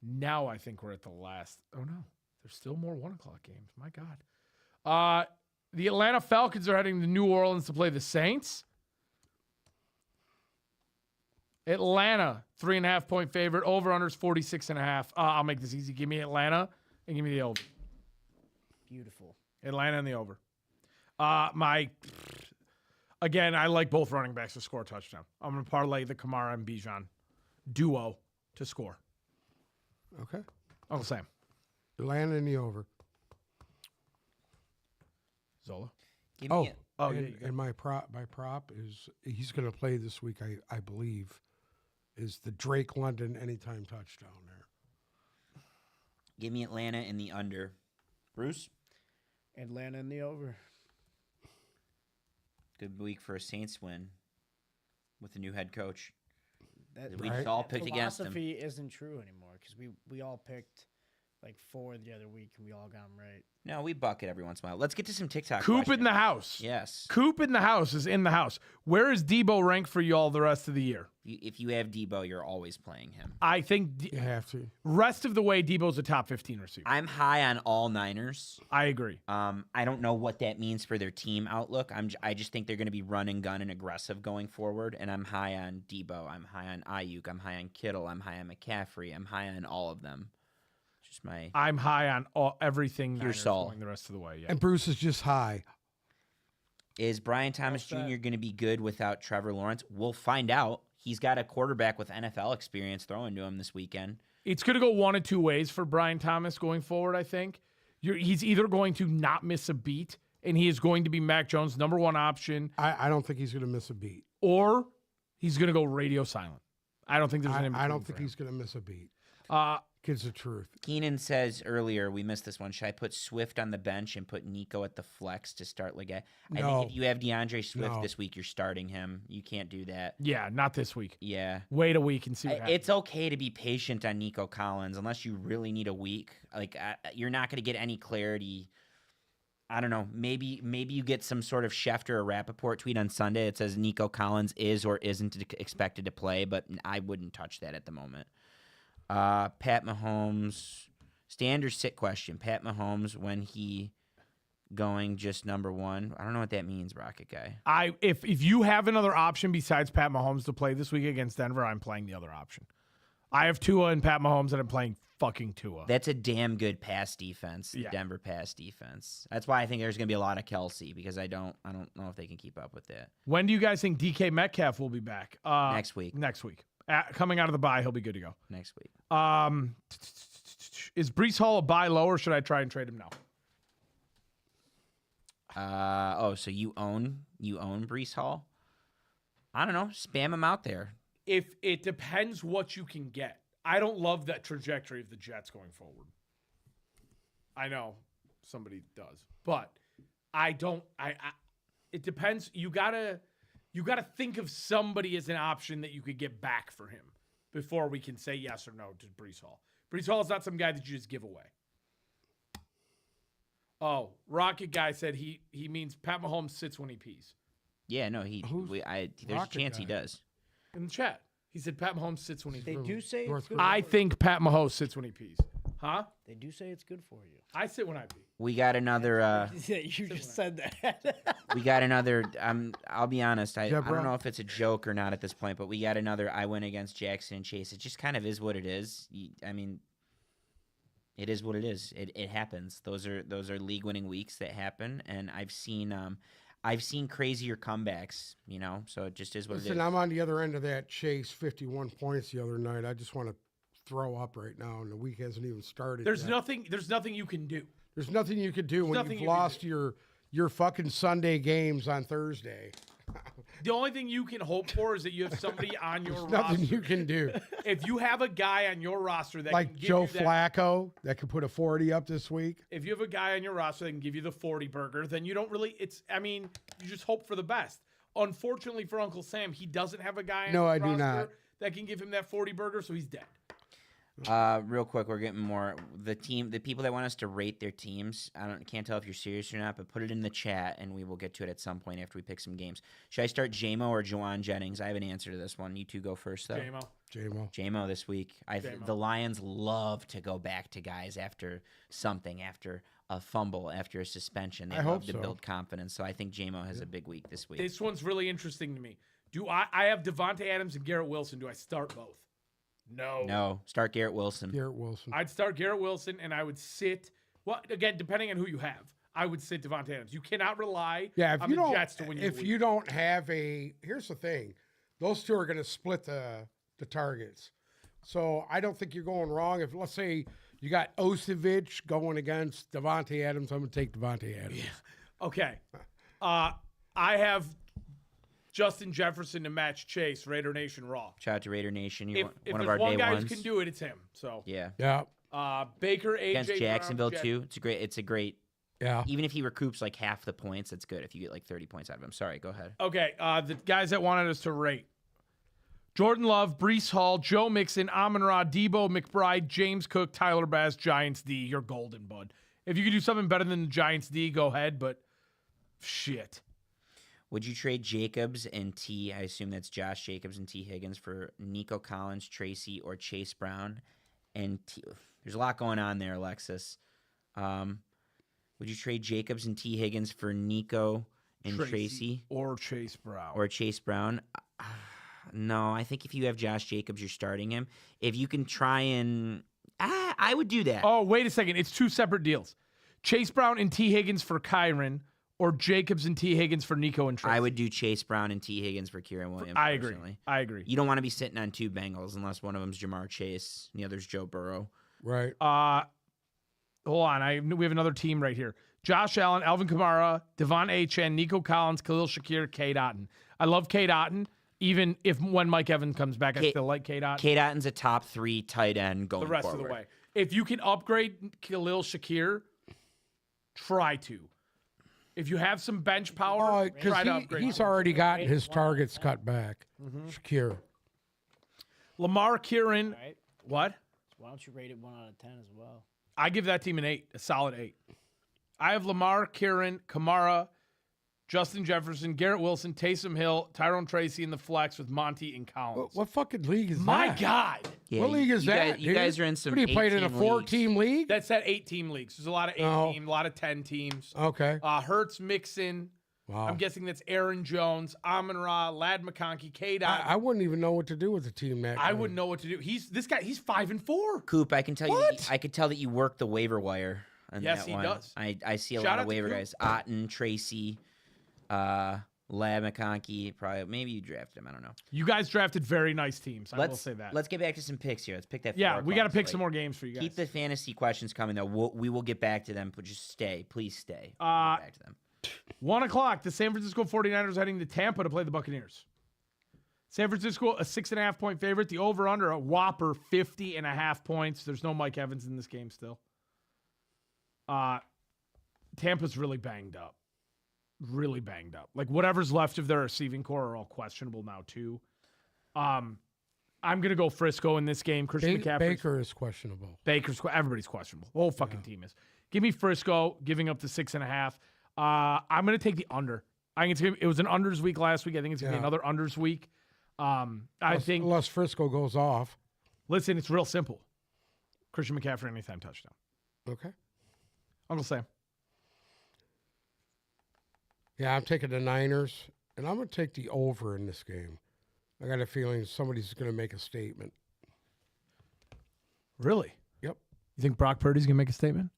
Now I think we're at the last. Oh, no. There's still more 1 o'clock games. My God. The Atlanta Falcons are heading to New Orleans to play the Saints. Atlanta, 3.5-point favorite. Over under is 46.5. I'll make this easy. Give me Atlanta and give me the over. Beautiful. Atlanta and the over. Again, I like both running backs to score a touchdown. I'm going to parlay the Kamara and Bijan duo to score. Okay. Uncle Sam. Atlanta in the over. Zola. Give me And my prop is he's going to play this week. I believe is the Drake London anytime touchdown there. Give me Atlanta in the under. Bruce? Atlanta in the over. Good week for a Saints win with a new head coach. That We all picked against them. philosophy isn't true anymore because we all picked like 4 the other week and we all got them right. No, we bucket every once in a while. Let's get to some TikTok Coop questions. in the house. Yes. Coop in the house is in the house. Where is Debo ranked for you all the rest of the year? If you have Debo, you're always playing him. I think You have to. rest of the way, Debo's a top 15 receiver. I'm high on all Niners. I agree. I don't know what that means for their team outlook. I just think they're going to be run and gun and aggressive going forward. And I'm high on Debo. I'm high on Ayuk. I'm high on Kittle. I'm high on McCaffrey. I'm high on all of them. Just my. I'm high on everything Niners Saul. going the rest of the way. Yeah. And Bruce is just high. Is Brian Thomas Well Jr. said. going to be good without Trevor Lawrence? We'll find out. He's got a quarterback with NFL experience throwing to him this weekend. It's going to go one of two ways for Brian Thomas going forward, I think. He's either going to not miss a beat, and he is going to be Mac Jones' number one option, I don't think he's going to miss a beat. or he's going to go radio silent. I don't think there's any. I don't think he's going to miss a beat. Kid's the truth. Keenan says earlier, we missed this one. Should I put Swift on the bench and put Nico at the flex to start Leggett? I No. think if you have DeAndre Swift No. this week, you're starting him. You can't do that. Yeah, not this week. Yeah. Wait a week and see what happens. It's okay to be patient on Nico Collins unless you really need a week. Like you're not going to get any clarity. I don't know. Maybe you get some sort of Schefter or Rappaport tweet on Sunday that says Nico Collins is or isn't expected to play, but I wouldn't touch that at the moment. Pat Mahomes, stand or sit question. Pat Mahomes, when he going just number one. I don't know what that means, Rocket Guy. If you have another option besides Pat Mahomes to play this week against Denver, I'm playing the other option. I have Tua and Pat Mahomes, and I'm playing fucking Tua. That's a damn good pass defense, the Yeah. Denver pass defense. That's why I think there's going to be a lot of Kelsey because I don't know if they can keep up with that. When do you guys think DK Metcalf will be back? Next week. Next week. Coming out of the bye, he'll be good to go. Next week. Is Breece Hall a buy low, or should I try and trade him now? So you own Breece Hall? I don't know. Spam him out there. If it depends what you can get. I don't love that trajectory of the Jets going forward. I know somebody does, but I don't. It depends. You gotta you got to think of somebody as an option that you could get back for him before we can say yes or no to Breece Hall. Breece Hall is not some guy that you just give away. Oh, Rocket Guy said he means Pat Mahomes sits when he pees. Yeah, no, there's a chance he does. In the chat, he said Pat Mahomes sits when he pees. They do say it's good. I think Pat Mahomes sits when he pees. Huh? They do say it's good for you. I sit when I pee. We got another. Yeah, you just said that. We got another. I'll be honest. I don't know if it's a joke or not at this point, but we got another. I win against Jackson and Chase. It just kind of is what it is. I mean, it is what it is. It happens. Those are league-winning weeks that happen, and I've seen crazier comebacks. So it just is what it is. Listen, I'm on the other end of that. Chase 51 points the other night. I just want to throw up right now, and the week hasn't even started. There's yet. nothing you can do. There's nothing you could do when you've lost your fucking Sunday games on Thursday. The only thing you can hope for is that you have somebody on your roster. Nothing you can do. If you have a guy on your roster that Like can give Joe you that, Flacco that could put a 40 up this week. if you have a guy on your roster that can give you the 40 burger, then you don't really. You just hope for the best. Unfortunately for Uncle Sam, he doesn't have a guy on his roster do not. that can give him that 40 burger, so he's dead. Real quick, we're getting more. The people that want us to rate their teams, can't tell if you're serious or not, but put it in the chat, and we will get to it at some point after we pick some games. Should I start J-Mo or Juwan Jennings? I have an answer to this one. You two go first, though. J-Mo. J-Mo this week. The Lions love to go back to guys after a fumble, after a suspension. They love to build confidence, so I think J-Mo has a big week this week. This one's really interesting to me. I have Devontae Adams and Garrett Wilson. Do I start both? No. Start Garrett Wilson. I'd start Garrett Wilson, and I would sit. Well, again, depending on who you have, I would sit Devontae Adams. You cannot rely on the Jets to win you. If you don't have here's the thing, those two are going to split the targets. So I don't think you're going wrong. If let's say you got Osevich going against Devontae Adams, I'm going to take Devontae Adams. Yeah. Okay. I have Justin Jefferson to match Chase, Raider Nation Raw. Shout out to Raider Nation. If one of there's our one day guy ones. who can do it, it's him. So yeah. Baker, AJ against Jacksonville Brown, too. It's a great. Yeah. Even if he recoups like half the points, that's good. If you get like 30 points out of him. Sorry, go ahead. Okay. The guys that wanted us to rate: Jordan Love, Breece Hall, Joe Mixon, Amon-Ra, Debo McBride, James Cook, Tyler Bass, Giants D. You're golden, bud. If you could do something better than the Giants D, go ahead. But shit. Would you trade Jacobs and T? I assume that's Josh Jacobs and T Higgins for Nico Collins, Tracy, or Chase Brown? And there's a lot going on there, Alexis. Would you trade Jacobs and T Higgins for Nico and Tracy? Or Chase Brown? Or Chase Brown? No, I think if you have Josh Jacobs, you're starting him. If you can try and... I would do that. Oh, wait a second. It's two separate deals. Chase Brown and T Higgins for Kyron, or Jacobs and T. Higgins for Nico and Tracy. I would do Chase Brown and T. Higgins for Kieran Williams. I agree. You don't want to be sitting on two Bengals unless one of them's Jamar Chase and the other's Joe Burrow. Right. Hold on. We have another team right here. Josh Allen, Alvin Kamara, Devon Achane, Nico Collins, Khalil Shakir, Cade Otton. I love Cade Otton. Even when Mike Evans comes back, I still like Cade Otton. Cade Otton's a top 3 tight end going the rest forward. of the way. If you can upgrade Khalil Shakir, try to. If you have some bench power, try to upgrade. He's already gotten his targets cut back. Shakir. Lamar Kieran. Right. What? Why don't you rate it 1 out of 10 as well? I give that team an 8, a solid 8. I have Lamar, Kieran, Kamara, Justin Jefferson, Garrett Wilson, Taysom Hill, Tyrone Tracy in the flex with Monty and Collins. What fucking league is My that? God. Yeah, what league is that? You guys are in some. What are you playing in a 4-team league? That's that 8-team leagues. There's a lot of 8-team, a lot of 10 teams. Okay. Hurts, Mixon. Wow. I'm guessing that's Aaron Jones, Amon-Ra, Lad McConkey, Cade. I wouldn't even know what to do with the team that. I wouldn't know what to do. He's 5-4. Coop, I can tell you. I could tell that you work the waiver wire. On Yes, that he one. does. I see a Shout lot out of to waiver Coop. guys. Otten, Tracy, Lad McConkey. Probably maybe you drafted him. I don't know. You guys drafted very nice teams. I will say that. Let's get back to some picks here. Let's pick that. Yeah, 4 we got to o'clock pick slate. some more games for you guys. Keep the fantasy questions coming though. We will get back to them, but just stay. Please stay. We'll get back to them. 1 o'clock, the San Francisco 49ers heading to Tampa to play the Buccaneers. San Francisco, a 6.5-point favorite. The over-under, a whopper 50.5 points. There's no Mike Evans in this game still. Tampa's really banged up. really banged up. Like whatever's left of their receiving core are all questionable now too. I'm gonna go Frisco in this game. Christian McCaffrey. Baker is questionable. Everybody's questionable. The whole fucking team is. Give me Frisco, giving up the 6.5. I'm gonna take the under. I think it was an unders week last week. I think it's gonna be another unders week. I think unless Frisco goes off. Listen, it's real simple. Christian McCaffrey anytime touchdown. Okay. Uncle Sam. Yeah, I'm taking the Niners, and I'm going to take the over in this game. I got a feeling somebody's going to make a statement. Really? Yep. You think Brock Purdy's gonna make a statement?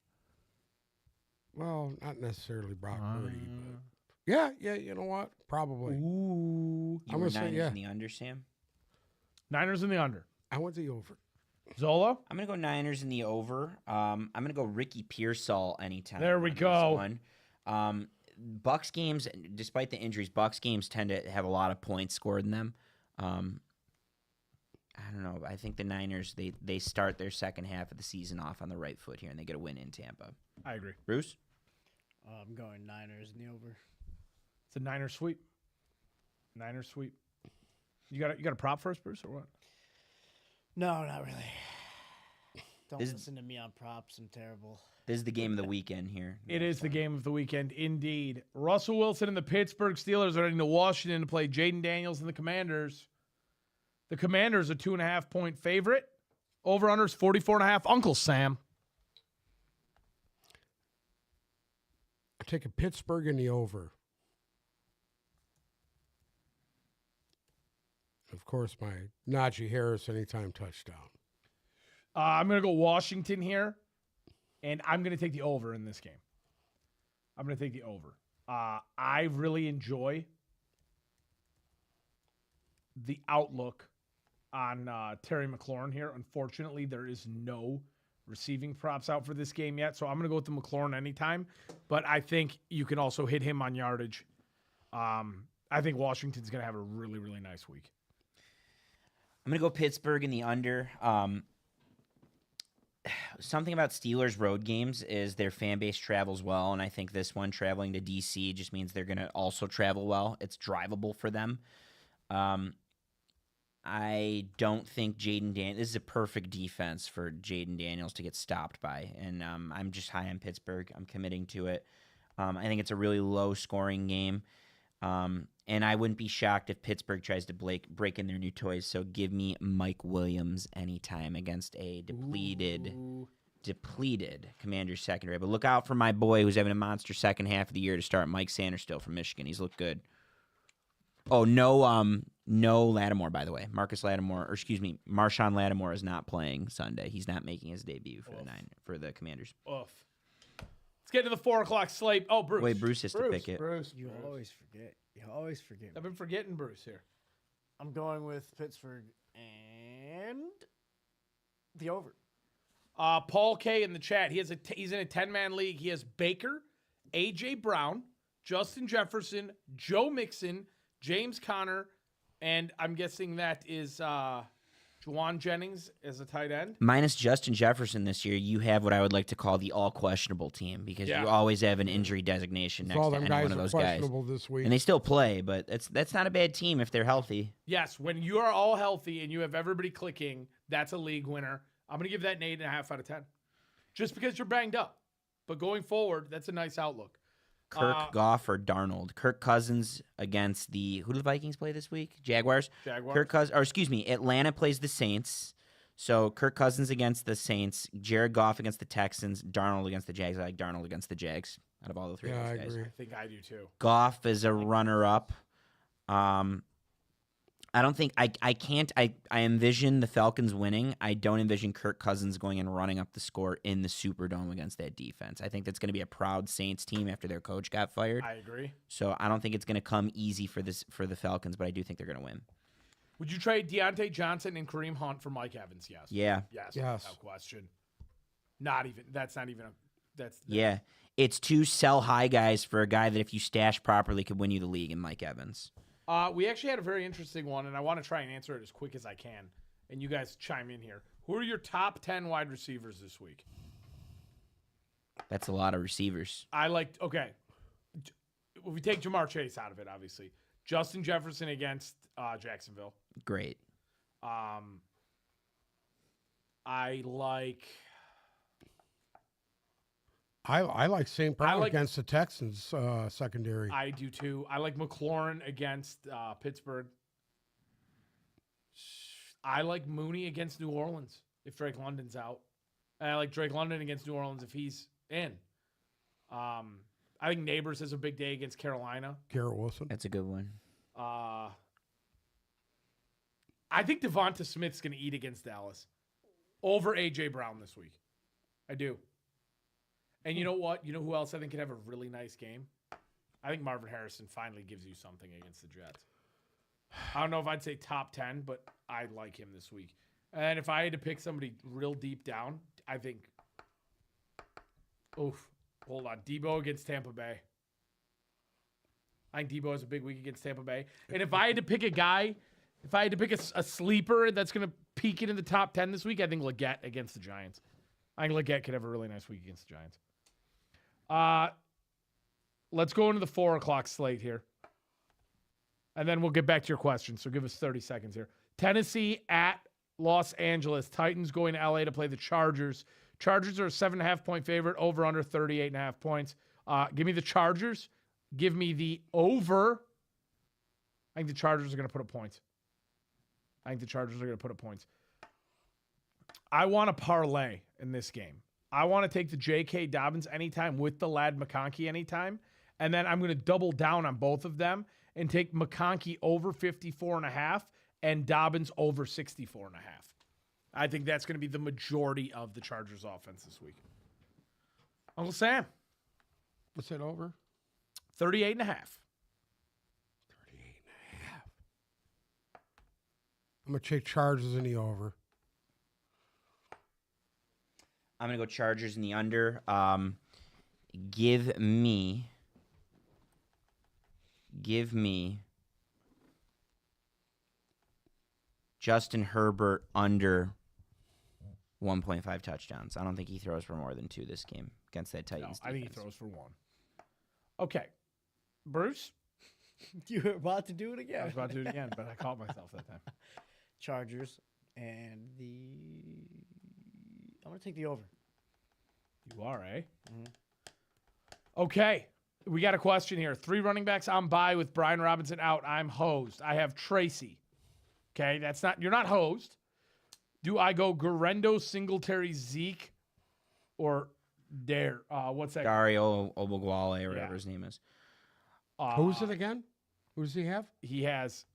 Well, not necessarily Brock Purdy, but yeah, you know what? Probably. Ooh. You I'm were gonna say Niners yeah. in the under, Sam? Niners in the under. I want the over. Zola? I'm going to go Niners in the over. I'm going to go Ricky Pearsall anytime. There we on this go. one. Bucks games, despite the injuries, Bucks games tend to have a lot of points scored in them. I don't know. I think the Niners, they start their second half of the season off on the right foot here, and they get a win in Tampa. I agree. Bruce? I'm going Niners in the over. It's a Niners sweep. Niners sweep. You got a prop for us, Bruce, or what? No, not really. Don't This- listen to me on props. I'm terrible. This is the game of the weekend here. It is the game of the weekend, indeed. Russell Wilson and the Pittsburgh Steelers are heading to Washington to play Jaden Daniels and the Commanders. The Commanders a 2.5-point favorite. Over-under is 44.5. Uncle Sam. I'm taking Pittsburgh in the over. Of course, my Najee Harris anytime touchdown. I'm going to go Washington here, and I'm going to take the over in this game. I'm going to take the over. I really enjoy the outlook on Terry McLaurin here. Unfortunately, there is no receiving props out for this game yet, so I'm going to go with the McLaurin anytime, but I think you can also hit him on yardage. I think Washington's going to have a really, really nice week. I'm going to go Pittsburgh in the under. Something about Steelers road games is their fan base travels well, and I think this one traveling to D.C. just means they're going to also travel well. It's drivable for them. I don't think Jaden Daniels... This is a perfect defense for Jaden Daniels to get stopped by, and I'm just high on Pittsburgh. I'm committing to it. I think it's a really low-scoring game, and I wouldn't be shocked if Pittsburgh tries to break in their new toys, so give me Mike Williams anytime against a depleted Commanders secondary. But look out for my boy who's having a monster second half of the year to start, Mike Sanderstill from Michigan. He's looked good. Oh, no Lattimore, by the way. Marshawn Lattimore is not playing Sunday. He's not making his debut for the Commanders. Oof. Let's get to the 4 o'clock slate. Oh, Bruce. Wait, Bruce has to pick it. Bruce. You always forget. You always forget. I've been forgetting Bruce here. I'm going with Pittsburgh and the over. Paul K in the chat. He's in a 10-man league. He has Baker, A.J. Brown, Justin Jefferson, Joe Mixon, James Conner, and I'm guessing that is Juwan Jennings as a tight end. Minus Justin Jefferson this year, you have what I would like to call the all-questionable team because you always have an injury designation next all to them any guys one of are those guys. questionable this week. And they still play, but that's not a bad team if they're healthy. Yes, when you are all healthy and you have everybody clicking, that's a league winner. I'm going to give that an 8.5 out of 10. Just because you're banged up. But going forward, that's a nice outlook. Kirk, Goff, or Darnold. Kirk Cousins against the... Who do the Vikings play this week? Jaguars? Atlanta plays the Saints. So Kirk Cousins against the Saints, Jared Goff against the Texans, Darnold against the Jags. I like Darnold against the Jags out of all the three of those guys. Agree. I think I do too. Goff is a runner-up. I don't think I envision the Falcons winning. I don't envision Kirk Cousins going and running up the score in the Superdome against that defense. I think that's going to be a proud Saints team after their coach got fired. I agree. So I don't think it's going to come easy for the Falcons, but I do think they're going to win. Would you trade Deontay Johnson and Kareem Hunt for Mike Evans? Yes. Yeah. Yes. Yes. Without question. That's not even Yeah. It's two sell high guys for a guy that if you stash properly could win you the league in Mike Evans. We actually had a very interesting one, and I want to try and answer it as quick as I can. And you guys chime in here. Who are your top 10 wide receivers this week? That's a lot of receivers. Okay. if we take Jamar Chase out of it, obviously, Justin Jefferson against Jacksonville. Great. I like St. Brown like- against the Texans secondary. I do too. I like McLaurin against Pittsburgh. I like Mooney against New Orleans if Drake London's out. And I like Drake London against New Orleans if he's in. I think Neighbors has a big day against Carolina. Garrett Wilson. That's a good one. I think Devonta Smith's going to eat against Dallas over A.J. Brown this week. I do. And you know what? You know who else I think could have a really nice game? I think Marvin Harrison finally gives you something against the Jets. I don't know if I'd say top 10, but I like him this week. And if I had to pick somebody real deep down, I think, hold on, Debo against Tampa Bay. I think Debo has a big week against Tampa Bay. And if I had to pick a guy, if I had to pick a sleeper that's going to peak it in the top 10 this week, I think Leggett against the Giants. I think Leggett could have a really nice week against the Giants. Let's go into the 4 o'clock slate here. And then we'll get back to your question. So give us 30 seconds here. Tennessee at Los Angeles. Titans going to LA to play the Chargers. Chargers are a 7.5-point favorite. Over under 38.5 points. Give me the Chargers. Give me the over. I think the Chargers are going to put up points. I want a parlay in this game. I want to take the J.K. Dobbins anytime with the Lad McConkey anytime. And then I'm going to double down on both of them and take McConkey over 54.5 and Dobbins over 64.5. I think that's going to be the majority of the Chargers offense this week. Uncle Sam. What's that over? 38.5. 38.5. I'm going to take Chargers in the over. I'm going to go Chargers in the under. Give me Justin Herbert under 1.5 touchdowns. I don't think he throws for more than 2 this game against that Titans I think he defense. throws for 1. Okay. Bruce? You were about to do it again. I was about to do it again, but I caught myself that time. Chargers and I'm going to take the over. You are, eh? Okay. We got a question here. 3 running backs on bye with Brian Robinson out. I'm hosed. I have Tracy. Okay, you're not hosed. Do I go Garendo, Singletary, Zeke, or Dare? What's that? Dario Obuguale or whatever his name is. Who's it again? Who does he have? He has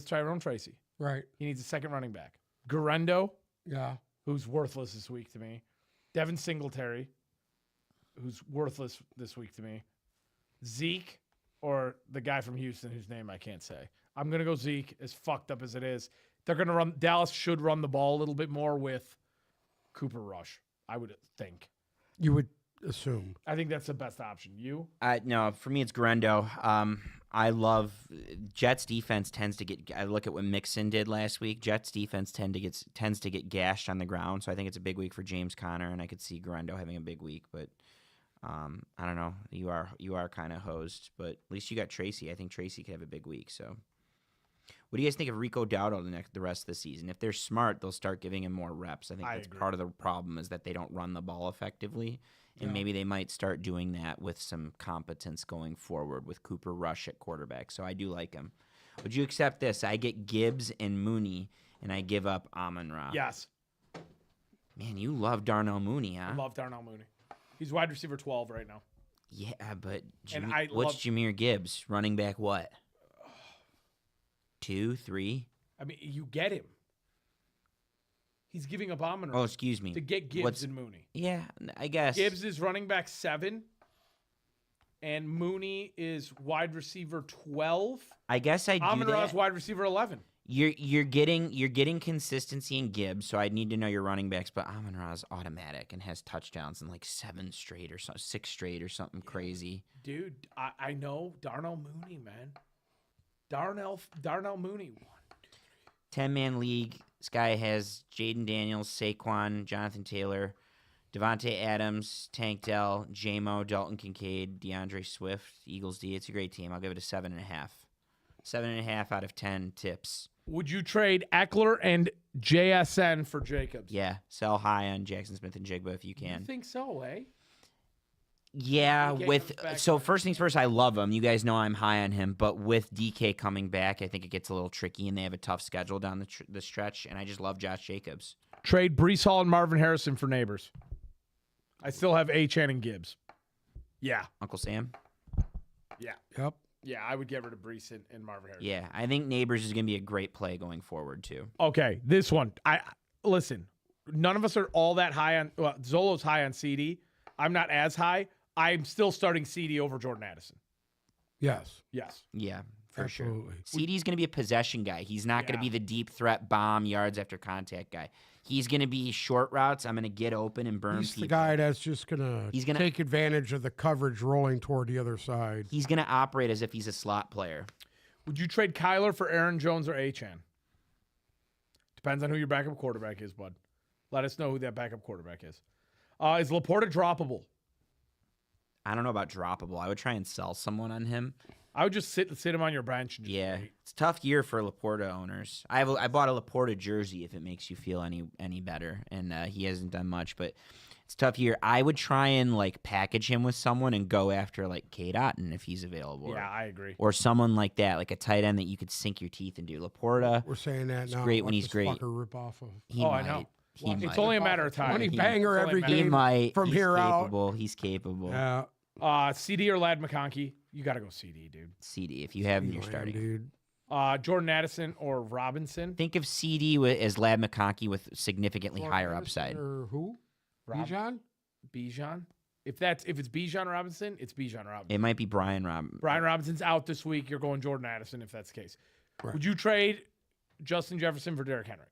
Tyrone Tracy. Right. He needs a second running back. Garendo, Yeah. who's worthless this week to me. Devin Singletary, who's worthless this week to me. Zeke, or the guy from Houston whose name I can't say. I'm going to go Zeke, as fucked up as it is. They're going to run. Dallas should run the ball a little bit more with Cooper Rush, I would think. You would assume. I think that's the best option. You? No, for me it's Garendo. I love Jets defense tends to get. I look at what Mixon did last week. Jets defense tends to get gashed on the ground, so I think it's a big week for James Conner, and I could see Garendo having a big week. But I don't know. You are kind of hosed, but at least you got Tracy. I think Tracy could have a big week. So, what do you guys think of Rico Dowdle the rest of the season? If they're smart, they'll start giving him more reps. I think that's agree. part of the problem is that they don't run the ball effectively. And maybe they might start doing that with some competence going forward with Cooper Rush at quarterback. So I do like him. Would you accept this? I get Gibbs and Mooney, and I give up Amon-Ra. Yes. Man, you love Darnell Mooney, huh? I love Darnell Mooney. He's wide receiver 12 right now. Yeah, but love what's Jahmyr Gibbs? Running back what? 2, 3? I mean, you get him. He's giving up Amon-Ra Oh, excuse me. to get Gibbs and Mooney. Yeah, I guess. Gibbs is running back 7, and Mooney is wide receiver 12. I guess I do Amon-Ra is that. wide receiver 11. You're getting consistency in Gibbs, so I'd need to know your running backs. But Amon-Ra is automatic and has touchdowns in like 7 straight or 6 straight or something crazy. Dude, I know Darnell Mooney, man. Darnell Mooney. 10-man league. This guy has Jaden Daniels, Saquon, Jonathan Taylor, Devontae Adams, Tank Dell, J-Mo, Dalton Kincaid, DeAndre Swift, Eagles D. It's a great team. I'll give it a 7.5. 7.5 out of 10 tips. Would you trade Eckler and JSN for Jacobs? Yeah, sell high on Jackson Smith and Jigba if you can. You think so, eh? Yeah, DK with comes back so on. first things first, I love him. You guys know I'm high on him, but with DK coming back, I think it gets a little tricky, and they have a tough schedule down the stretch. And I just love Josh Jacobs. Trade Brees Hall and Marvin Harrison for Neighbors. I still have Achane and Gibbs. Yeah. Uncle Sam. Yeah. Yep. Yeah, I would get rid of Brees and Marvin Harrison. Yeah, I think Neighbors is going to be a great play going forward too. Okay, this one. Listen, none of us are all that high on Zolo's high on CD. I'm not as high. I'm still starting CD over Jordan Addison. Yes. Yes. Yeah, for sure. Absolutely. CD's going to be a possession guy. He's not going to be the deep threat bomb yards after contact guy. He's going to be short routes. I'm going to get open and burn He's people. the guy that's just gonna take advantage of the coverage rolling toward the other side. He's going to operate as if he's a slot player. Would you trade Kyler for Aaron Jones or Achane? Depends on who your backup quarterback is, bud. Let us know who that backup quarterback is. Is Laporta droppable? I don't know about droppable. I would try and sell someone on him. I would just sit him on your bench. And just wait. It's a tough year for Laporta owners. I bought a Laporta jersey if it makes you feel any better, and he hasn't done much, but it's a tough year. I would try and package him with someone and go after Cade Otton if he's available. Yeah, I agree. Or someone like that, like a tight end that you could sink your teeth into. Laporta, We're saying that He's now. great Let when he's this great. fucker rip off of. he I might. know. He It's might. only a matter of time. Money It's banger only a every matter of He game. might. from He's here out. capable. He's capable. Yeah. CD or Lad McConkey? You got to go CD, dude. CD, if you have him, you're Lamb, starting. dude. Jordan Addison or Robinson? Think of CD as Lad McConkey with significantly higher upside. Or who? Bijan? Bijan? If it's Bijan Robinson, it's Bijan Robinson. It might be Brian Robinson. Brian Robinson's out this week. You're going Jordan Addison if that's the case. Right. Would you trade Justin Jefferson for Derrick Henry?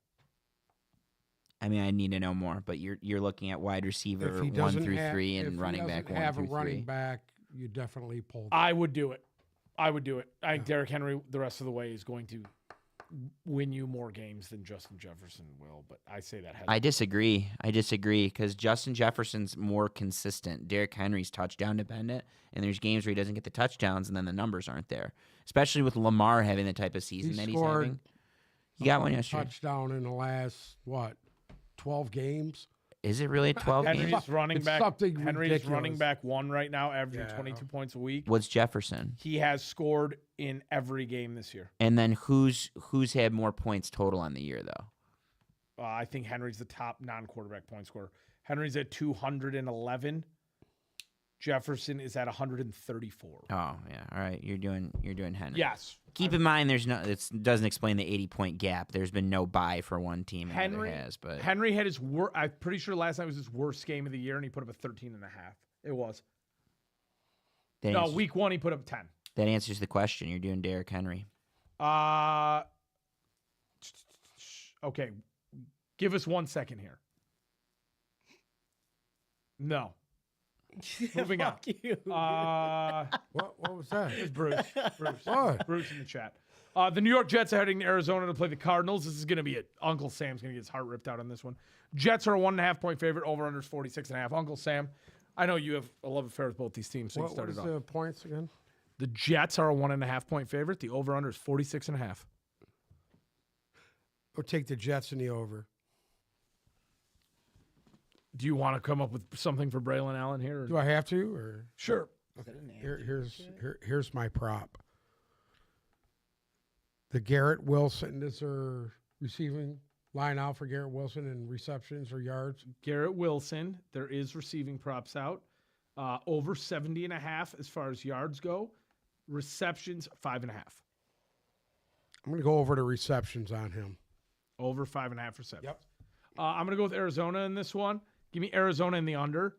I mean, I need to know more, but you're looking at wide receiver If he 1 doesn't through have- 3 if and he running back doesn't 1 have through a 3. running back, you definitely pull. I would do it. I think Derrick Henry the rest of the way is going to win you more games than Justin Jefferson will, but I say that. I disagree because Justin Jefferson's more consistent. Derrick Henry's touchdown dependent, and there's games where he doesn't get the touchdowns, and then the numbers aren't there. Especially with Lamar having the type of season that he's having. He got one yesterday. Touchdown in the last 12 games. Is it really 12 games? Henry's running back. Something Henry's ridiculous. running back 1 right now, averaging 22 points a week. What's Jefferson? He has scored in every game this year. And then who's had more points total on the year though? I think Henry's the top non-quarterback point scorer. Henry's at 211. Jefferson is at 134. Oh yeah, all right. You're doing Henry. Yes. Keep in mind, it doesn't explain the 80-point gap. There's been no bye for one team. And Henry the other has, but Henry had his worst. I'm pretty sure last night was his worst game of the year, and he put up a 13.5. It was. that No, answers, week 1 he put up 10. that answers the question. You're doing Derrick Henry. Okay, give us 1 second here. No. Moving on. Fuck you. What was that? It's Bruce. What? Bruce in the chat. The New York Jets are heading to Arizona to play the Cardinals. This is going to be it. Uncle Sam's going to get his heart ripped out on this one. Jets are a 1.5 point favorite. Over under 46.5. Uncle Sam, I know you have a love affair with both these teams. So you What started is off. the points again? The Jets are a 1.5 point favorite. The over under is 46.5. We'll take the Jets in the over. Do you want to come up with something for Braylon Allen here? Do I have to? Or Sure. here's my prop. The Garrett Wilson is there receiving line out for Garrett Wilson in receptions or yards? Garrett Wilson, there is receiving props out. Over 70.5 as far as yards go. Receptions, 5.5. I'm going to go over the receptions on him. Over 5.5 receptions. Yep. I'm going to go with Arizona in this one. Give me Arizona in the under.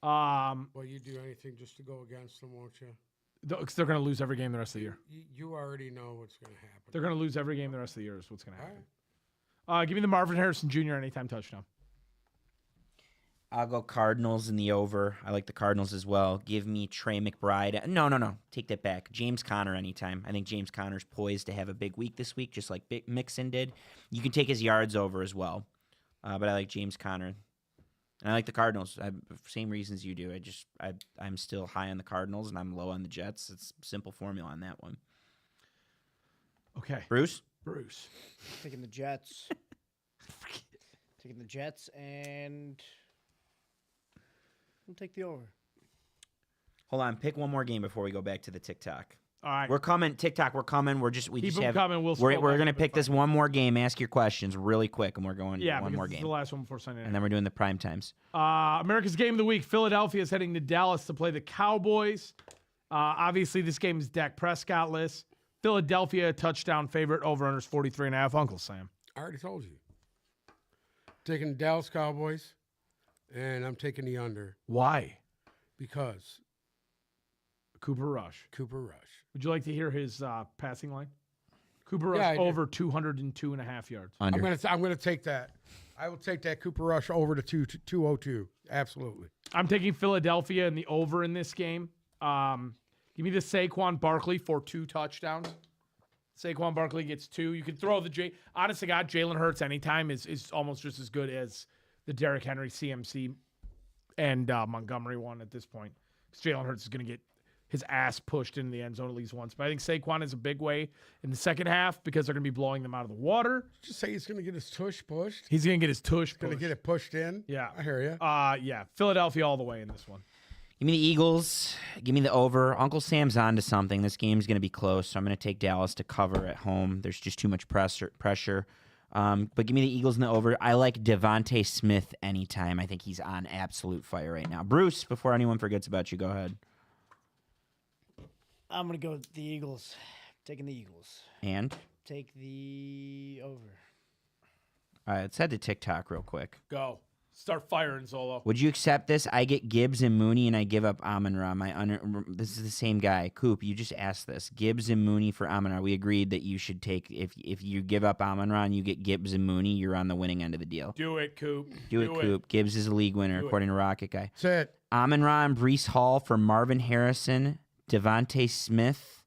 Well, you do anything just to go against them, won't you? Because they're going to lose every game the rest of the year. You already know what's going to happen. They're going to lose every game the rest of the year is what's going to All happen. right. Give me the Marvin Harrison Jr. anytime touchdown. I'll go Cardinals in the over. I like the Cardinals as well. Give me Trey McBride. No. Take that back. James Conner anytime. I think James Conner's poised to have a big week this week, just like Mixon did. You can take his yards over as well. But I like James Conner. And I like the Cardinals. Same reasons you do. I'm still high on the Cardinals, and I'm low on the Jets. It's simple formula on that one. Okay. Bruce? Taking the Jets. Taking the Jets, and we'll take the over. Hold on. Pick one more game before we go back to the TikTok. All right. We're coming. TikTok, we're coming. We Keep just them have. coming. We're going to pick this one more game. Ask your questions really quick, and we're going one more It's game. the last one before Sunday night. And then we're doing the prime times. America's Game of the Week. Philadelphia is heading to Dallas to play the Cowboys. Obviously, this game is Dak Prescott-less. Philadelphia touchdown favorite. Over-unders 43.5. Uncle Sam. I already told you. Taking the Dallas Cowboys, and I'm taking the under Why? because Cooper Rush. Would you like to hear his passing line? Cooper Rush Yeah, I do. over 202.5 yards. Under. I'm gonna take that. I will take that Cooper Rush over to 202. Absolutely. I'm taking Philadelphia in the over in this game. Give me the Saquon Barkley for 2 touchdowns. Saquon Barkley gets 2. You can throw the honest to God, Jalen Hurts anytime is almost just as good as the Derrick Henry, CMC, and Montgomery one at this point. Because Jalen Hurts is going to get his ass pushed into the end zone at least once. But I think Saquon is a big way in the second half because they're going to be blowing them out of the water. Just say he's gonna get his tush pushed. He's going to get his tush pushed. Gonna get it pushed in. Yeah. I hear you. Yeah. Philadelphia all the way in this one. Give me the Eagles. Give me the over. Uncle Sam's on to something. This game's going to be close, so I'm going to take Dallas to cover at home. There's just too much pressure. But give me the Eagles in the over. I like Devontae Smith anytime. I think he's on absolute fire right now. Bruce, before anyone forgets about you, go ahead. I'm going to go with the Eagles. Taking the Eagles. And? Take the over. All right, let's head to TikTok real quick. Go. Start firing, Zolo. Would you accept this? I get Gibbs and Mooney, and I give up Amon-Ra. This is the same guy. Coop, you just asked this. Gibbs and Mooney for Amon-Ra. We agreed that you should take, if you give up Amon-Ra and you get Gibbs and Mooney, you're on the winning end of the deal. Do it, Coop. Do it, Coop. Gibbs is a league winner, according to Rocket Guy. That's it. Amon-Ra and Breece Hall for Marvin Harrison, Devontae Smith,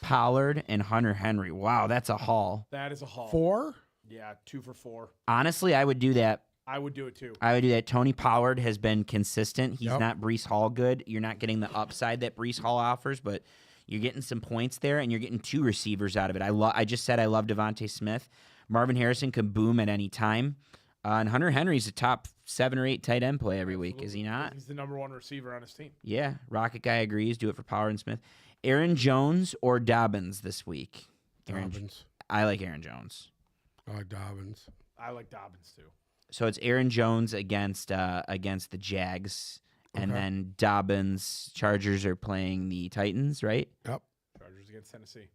Pollard, and Hunter Henry. Wow, that's a haul. That is a haul. 4? Yeah, 2 for 4. Honestly, I would do that. I would do it too. I would do that. Tony Pollard has been consistent. He's Yep. not Breece Hall good. You're not getting the upside that Breece Hall offers, but you're getting some points there, and you're getting 2 receivers out of it. I just said I love Devontae Smith. Marvin Harrison can boom at any time. And Hunter Henry's a top 7 or 8 tight end play every week, is he not? He's the number 1 receiver on his team. Yeah. Rocket Guy agrees. Do it for Pollard and Smith. Aaron Jones or Dobbins this week? Dobbins. I like Aaron Jones. I like Dobbins. I like Dobbins too. So it's Aaron Jones against the Jags, and Okay. then Dobbins. Chargers are playing the Titans, right? Yep. Chargers against Tennessee.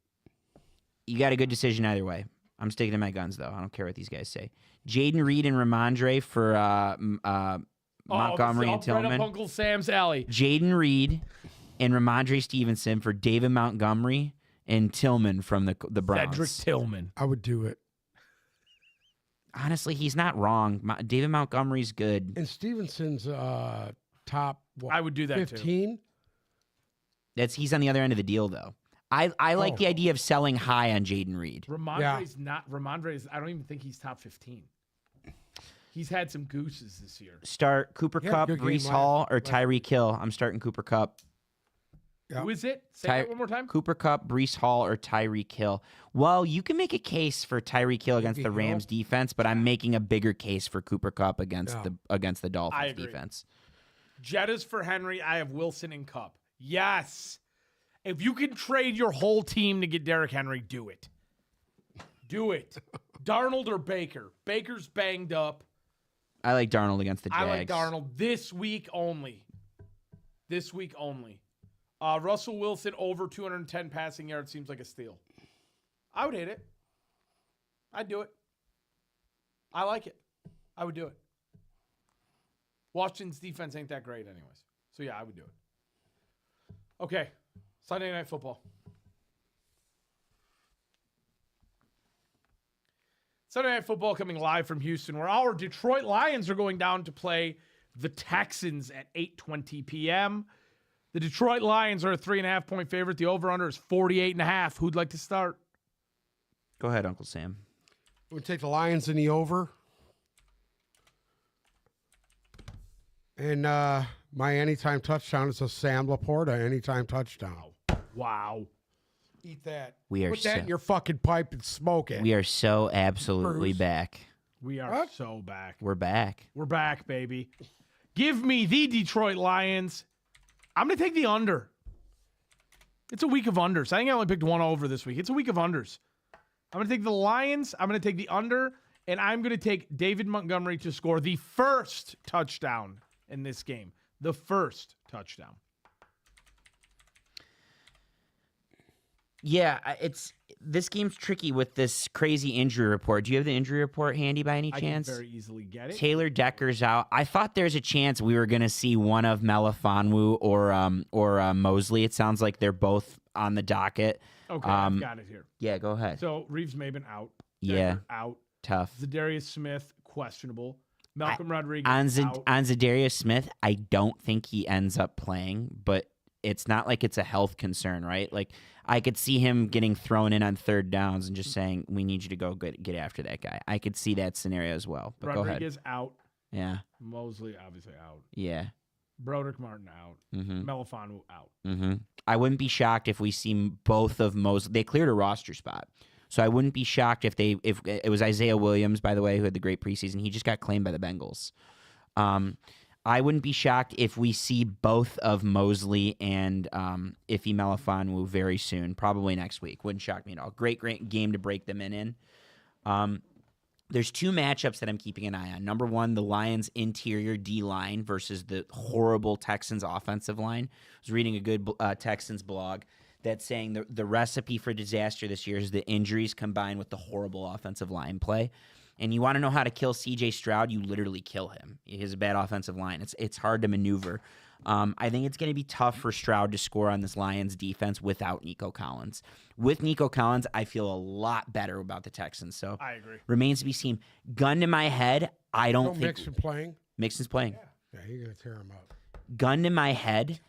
You got a good decision either way. I'm sticking to my guns, though. I don't care what these guys say. Jaden Reed and Ramondre for Montgomery and Tillman. Right up Uncle Sam's alley. Jaden Reed and Ramondre Stevenson for David Montgomery and Tillman from the Browns. Cedric Tillman. I would do it. Honestly, he's not wrong. David Montgomery's good. And Stevenson's top I would do that too. 15. He's on the other end of the deal, though. I like Oh. the idea of selling high on Jaden Reed. Ramondre's not. Ramondre's. I don't even think he's top 15. He's had some gooses this year. Start Cooper Yeah, Kupp, good game Breece last- Hall, or last- Tyreek Hill. I'm starting Cooper Kupp. Yeah. Who is it? Say Ty- that one more time. Cooper Kupp, Breece Hall, or Tyreek Hill. Well, you can make a case for Tyreek Hill against the Hill. Rams defense, but I'm making a bigger case for Cooper Kupp against Yeah. the Dolphins I agree. defense. Jettas for Henry. I have Wilson and Cup. Yes. If you can trade your whole team to get Derrick Henry, do it. Do it. Darnold or Baker. Baker's banged up. I like Darnold against the Jags. I like Darnold this week only. This week only. Russell Wilson over 210 passing yards seems like a steal. I would hit it. I'd do it. I like it. I would do it. Washington's defense ain't that great anyways. So yeah, I would do it. Okay. Sunday Night Football. Sunday Night Football coming live from Houston, where our Detroit Lions are going down to play the Texans at 8:20 p.m. The Detroit Lions are a 3.5-point favorite. The over-under is 48.5. Who'd like to start? Go ahead, Uncle Sam. We'll take the Lions in the over. And my anytime touchdown is a Sam Laporta anytime touchdown. Wow. Eat that. We are Put that so- in your fucking pipe and smoke it. We are so absolutely Bruce. back. We are What? so back. We're back. We're back, baby. Give me the Detroit Lions. I'm going to take the under. It's a week of unders. I think I only picked one over this week. It's a week of unders. I'm going to take the Lions. I'm going to take the under. And I'm going to take David Montgomery to score the first touchdown in this game. The first touchdown. Yeah, this game's tricky with this crazy injury report. Do you have the injury report handy by any I chance? can very easily get it. Taylor Decker's out. I thought there's a chance we were going to see one of Melifonwu or Mosley. It sounds like they're both on the docket. Okay, I've got it here. Yeah, go ahead. So Reeves-Maben out. Yeah. Decker out. Tough. Zadarius Smith, questionable. Malcolm Rodriguez On out. Zadarius Smith, I don't think he ends up playing, but it's not like it's a health concern, right? Like, I could see him getting thrown in on third downs and just saying, we need you to go get after that guy. I could see that scenario as well. But Rodriguez go ahead. out. Yeah. Mosley obviously out. Yeah. Broderick Martin out. Mm-hmm. Melifonwu out. Mm-hmm. I wouldn't be shocked if we see both of Mosley. They cleared a roster spot. So I wouldn't be shocked if it was Isaiah Williams, by the way, who had the great preseason. He just got claimed by the Bengals. I wouldn't be shocked if we see both of Mosley and Ife Melifonwu very soon, probably next week. Wouldn't shock me at all. Great game to break them in. There's two matchups that I'm keeping an eye on. Number one, the Lions' interior D-line versus the horrible Texans' offensive line. I was reading a good Texans blog that's saying the recipe for disaster this year is the injuries combined with the horrible offensive line play. And you want to know how to kill C.J. Stroud, you literally kill him. He has a bad offensive line. It's hard to maneuver. I think it's going to be tough for Stroud to score on this Lions defense without Nico Collins. With Nico Collins, I feel a lot better about the Texans. So I agree. remains to be seen. Gun to my head, I don't think Mixon playing. Mixon's playing. Yeah, you're going to tear him up. Gun to my head,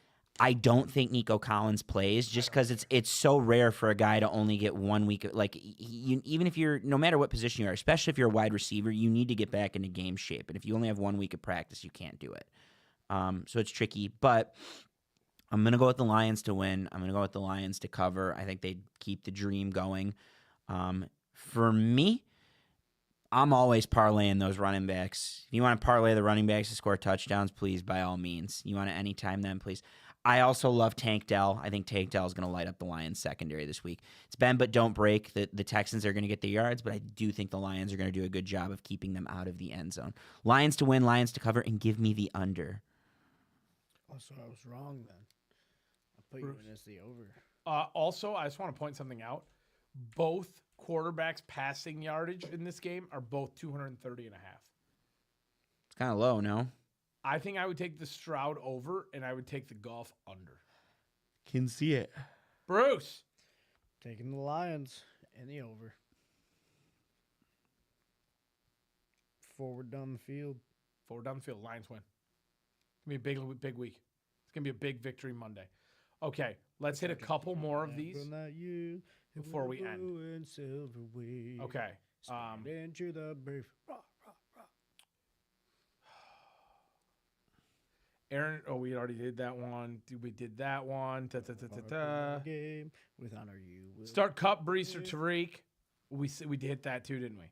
I don't think Nico Collins plays just because it's so rare for a guy to only get 1 week. Like, even if you're, no matter what position you are, especially if you're a wide receiver, you need to get back into game shape. And if you only have 1 week of practice, you can't do it. So it's tricky. But I'm going to go with the Lions to win. I'm going to go with the Lions to cover. I think they keep the dream going. For me, I'm always parlaying those running backs. If you want to parlay the running backs to score touchdowns, please, by all means. You want to anytime then, please. I also love Tank Dell. I think Tank Dell is going to light up the Lions secondary this week. It's bend but don't break. The Texans are going to get the yards, but I do think the Lions are going to do a good job of keeping them out of the end zone. Lions to win, Lions to cover, and give me the under. Oh, so I was wrong then. I put you in as the over. Also, I just want to point something out. Both quarterbacks' passing yardage in this game are both 230 and a half. It's kind of low, no? I think I would take the Stroud over, and I would take the Goff under. Can see it. Bruce. Taking the Lions and the over. Forward down the field. Forward down the field. Lions win. It's going to be a big week. It's going to be a big victory Monday. Okay, let's hit a couple more of these before we end. Okay. Into the brief. Aaron, we already did that one. We did that one. Game with honor you. Will. Start Cup, Brees, or Tariq. We hit that too, didn't we?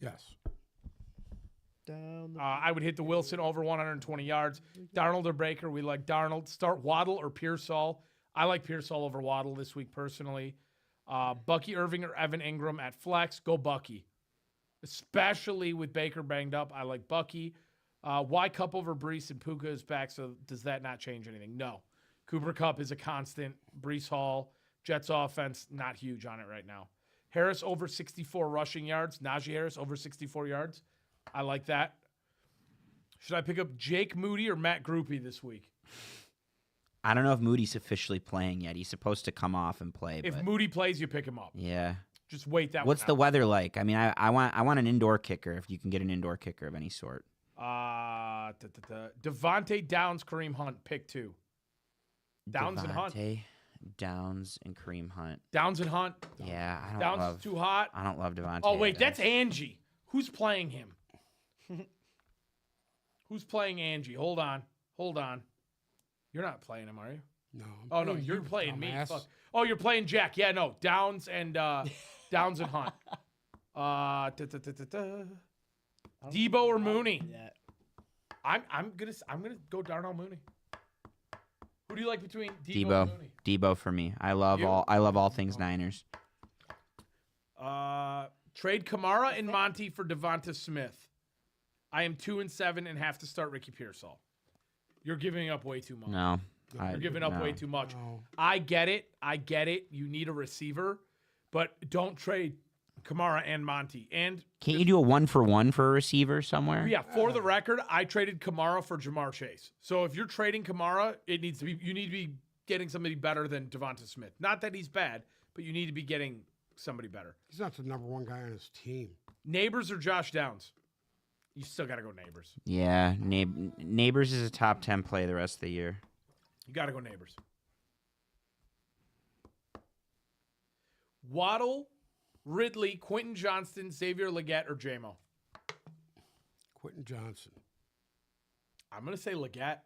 Yes. Down the I would hit the Wilson over 120 yards. Darnold or Baker. We like Darnold. Start Waddle or Pearsall. I like Pearsall over Waddle this week personally. Bucky Irving or Evan Ingram at flex. Go Bucky. Especially with Baker banged up. I like Bucky. Why Cup over Brees and Puka is back, so does that not change anything? No. Cooper Kupp is a constant. Brees Hall, Jets offense, not huge on it right now. Harris over 64 rushing yards. Najee Harris over 64 yards. I like that. Should I pick up Jake Moody or Matt Groupie this week? I don't know if Moody's officially playing yet. He's supposed to come off and play. If but Moody plays, you pick him up. yeah. Just wait that What's one the out. weather like? I mean, I want an indoor kicker if you can get an indoor kicker of any sort. Devontae Downs, Kareem Hunt, pick 2. Downs and Hunt. Devontae, Downs and Kareem Hunt. Downs and Hunt. Yeah, I don't Downs love. is too hot. I don't love Devontae. Oh, wait, Adams. that's Angie. Who's playing him? Who's playing Angie? Hold on. You're not playing him, are you? No. I'm Oh, no, playing you're you, playing me. dumbass. Fuck. Oh, you're playing Jack. Yeah, no. Downs and Hunt. Debo or Mooney? Yeah. I'm gonna go Darnell Mooney. Who do you like between Debo and Mooney? Debo for me. I love You? all things Niners. Trade Kamara and Monty for Devonta Smith. I am 2-7 and have to start Ricky Pearsall. You're giving up way too much. No. You're giving up way too much. No. I get it. You need a receiver, but don't trade Kamara and Monty. And Can't you do a 1-for-1 for a receiver somewhere? yeah, for the record, I traded Kamara for Jamar Chase. So if you're trading Kamara, you need to be getting somebody better than Devonta Smith. Not that he's bad, but you need to be getting somebody better. He's not the number one guy on his team. Neighbors or Josh Downs? You still got to go Neighbors. Yeah, Neighbors is a top 10 play the rest of the year. You got to go Neighbors. Waddle, Ridley, Quentin Johnston, Xavier Legette, or JMO? Quentin Johnson. I'm going to say Legette.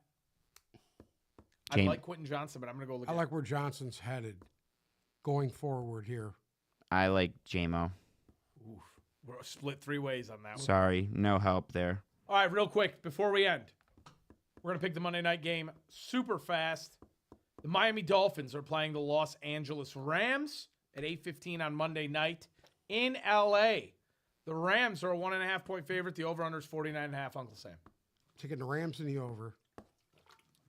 I like Quentin Johnston, but I'm going to go Legette. I like where Johnson's headed going forward here. I like JMO. Oof. We're split 3 ways on that one. Sorry, no help there. All right, real quick, before we end, we're going to pick the Monday night game super fast. The Miami Dolphins are playing the Los Angeles Rams at 8:15 on Monday night in L.A. The Rams are a 1.5-point favorite. The over-under is 49.5, Uncle Sam. Taking the Rams in the over.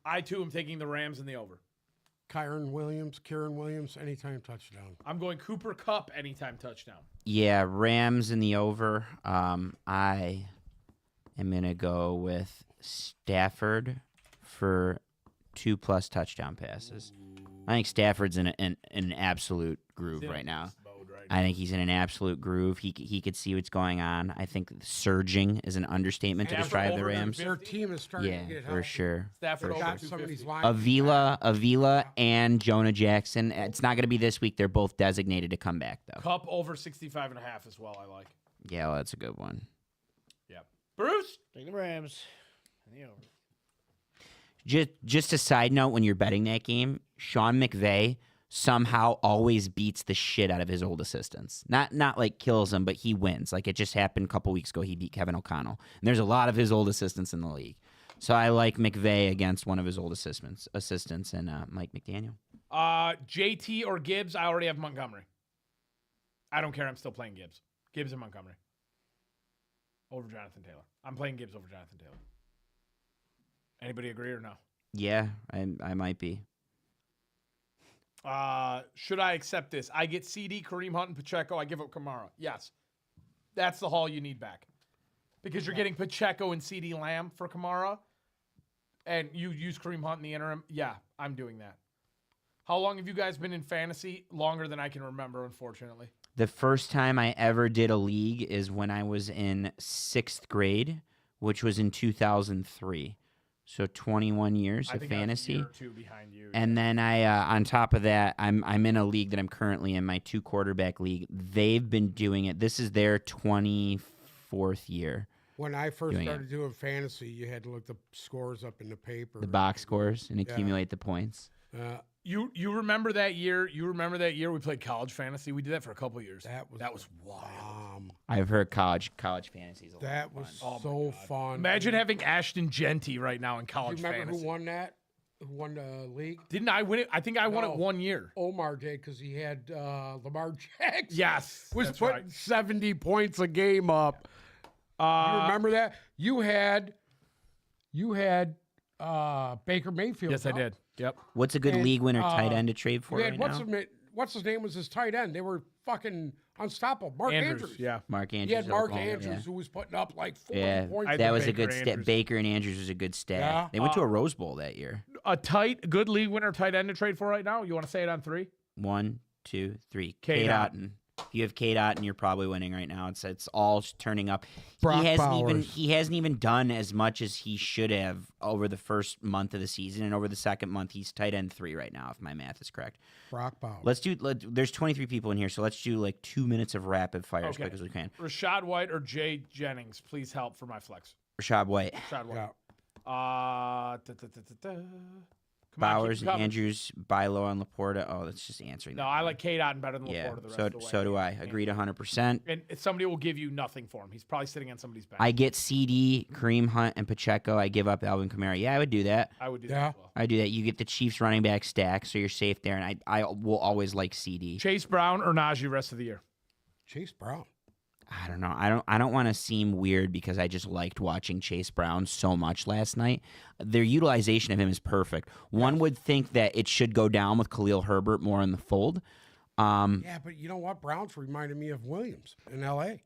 I, too, am taking the Rams in the over. Kieran Williams, anytime touchdown. I'm going Cooper Kupp anytime touchdown. Yeah, Rams in the over. I am going to go with Stafford for 2+ touchdown passes. I think Stafford's in an absolute groove right now. I think he's in an absolute groove. He could see what's going on. I think surging is an understatement to Stafford describe the over Rams. Their team is starting to Yeah, get for healthy. sure. Stafford over Got some of 250. these lines. Avila and Jonah Jackson. It's not going to be this week. They're both designated to come back, though. Kupp over 65.5 as well, I like. Yeah, well, that's a good one. Yeah. Bruce? Take the Rams. And the over. Just a side note, when you're betting that game, Sean McVay somehow always beats the shit out of his old assistants. Not like kills them, but he wins. Like it just happened a couple weeks ago. He beat Kevin O'Connell. And there's a lot of his old assistants in the league. So I like McVay against one of his old assistants and Mike McDaniel. JT or Gibbs? I already have Montgomery. I don't care. I'm still playing Gibbs. Gibbs and Montgomery. Over Jonathan Taylor. I'm playing Gibbs over Jonathan Taylor. Anybody agree or no? Yeah, I might be. Should I accept this? I get CD, Kareem Hunt, and Pacheco. I give up Kamara. Yes. That's the haul you need back. Because you're getting Pacheco and CD Lamb for Kamara, and you use Kareem Hunt in the interim. Yeah, I'm doing that. How long have you guys been in fantasy? Longer than I can remember, unfortunately. The first time I ever did a league is when I was in 6th grade, which was in 2003. So 21 years I of think I was a fantasy. year or two behind you. And then I, on top of that, I'm in a league that I'm currently in, my 2-quarterback league. They've been doing it. This is their 24th year. When I first doing started doing fantasy, you had to look the scores up in the paper. The box scores and accumulate the points. You remember that year? You remember that year we played college fantasy? We did that for a couple of years. That was wild. I've heard college fantasies a lot. That was so fun. Imagine having Ashton Genty right now in Do college you remember fantasy. who won that? Who won the league? Didn't I win it? I think I won it No. 1 year. Omar did because he had Lamar Jackson. Yes. Was that's putting right. 70 points a game up. You remember that? You had Baker Mayfield. Yes, I huh? did. Yep. What's a good And, league winner tight end to trade for You right had now? what's his name was his tight end. They were fucking unstoppable. Mark Andrews. Yeah. Mark Andrews. He had Mark Oklahoma, Andrews who was putting up like 40 Yeah, points. I that think was a Baker good stat. Andrews. Baker and Andrews was a good stat. Yeah. They went to a Rose Bowl that year. A good league winner tight end to trade for right now? You want to say it on 3? 1, 2, 3. Kate Kate Otten. Otten. If you have Kate Otten, you're probably winning right now. It's all turning up. Brock he Bowers. hasn't even done as much as he should have over the first month of the season, and over the second month, he's tight end 3 right now, if my math is correct. Brock Bowers. There's 23 people in here, so let's do like 2 minutes of rapid fire as Okay. quick as we can. Rashad White or Jay Jennings? Please help for my flex. Rashad White. Rashad White. Yeah. Come on, Bowers, keep 'em covered. Andrews, Bilo, and Laporta. Oh, that's just answering. No, that I one. like K-Dot better than Yeah, Laporta the rest of the way. so do I. Agreed 100%. And somebody will give you nothing for him. He's probably sitting on somebody's bench. I get CD, Kareem Hunt, and Pacheco. I give up Alvin Kamara. Yeah, I would do that. I would do Yeah. that as well. I do that. You get the Chiefs running back stack, so you're safe there. And I will always like CD. Chase Brown or Najee rest of the year? Chase Brown. I don't know. I don't want to seem weird because I just liked watching Chase Brown so much last night. Their utilization of him is perfect. One would think that it should go down with Khalil Herbert more in the fold. Yeah, but you know what? Browns reminded me of Williams in L.A.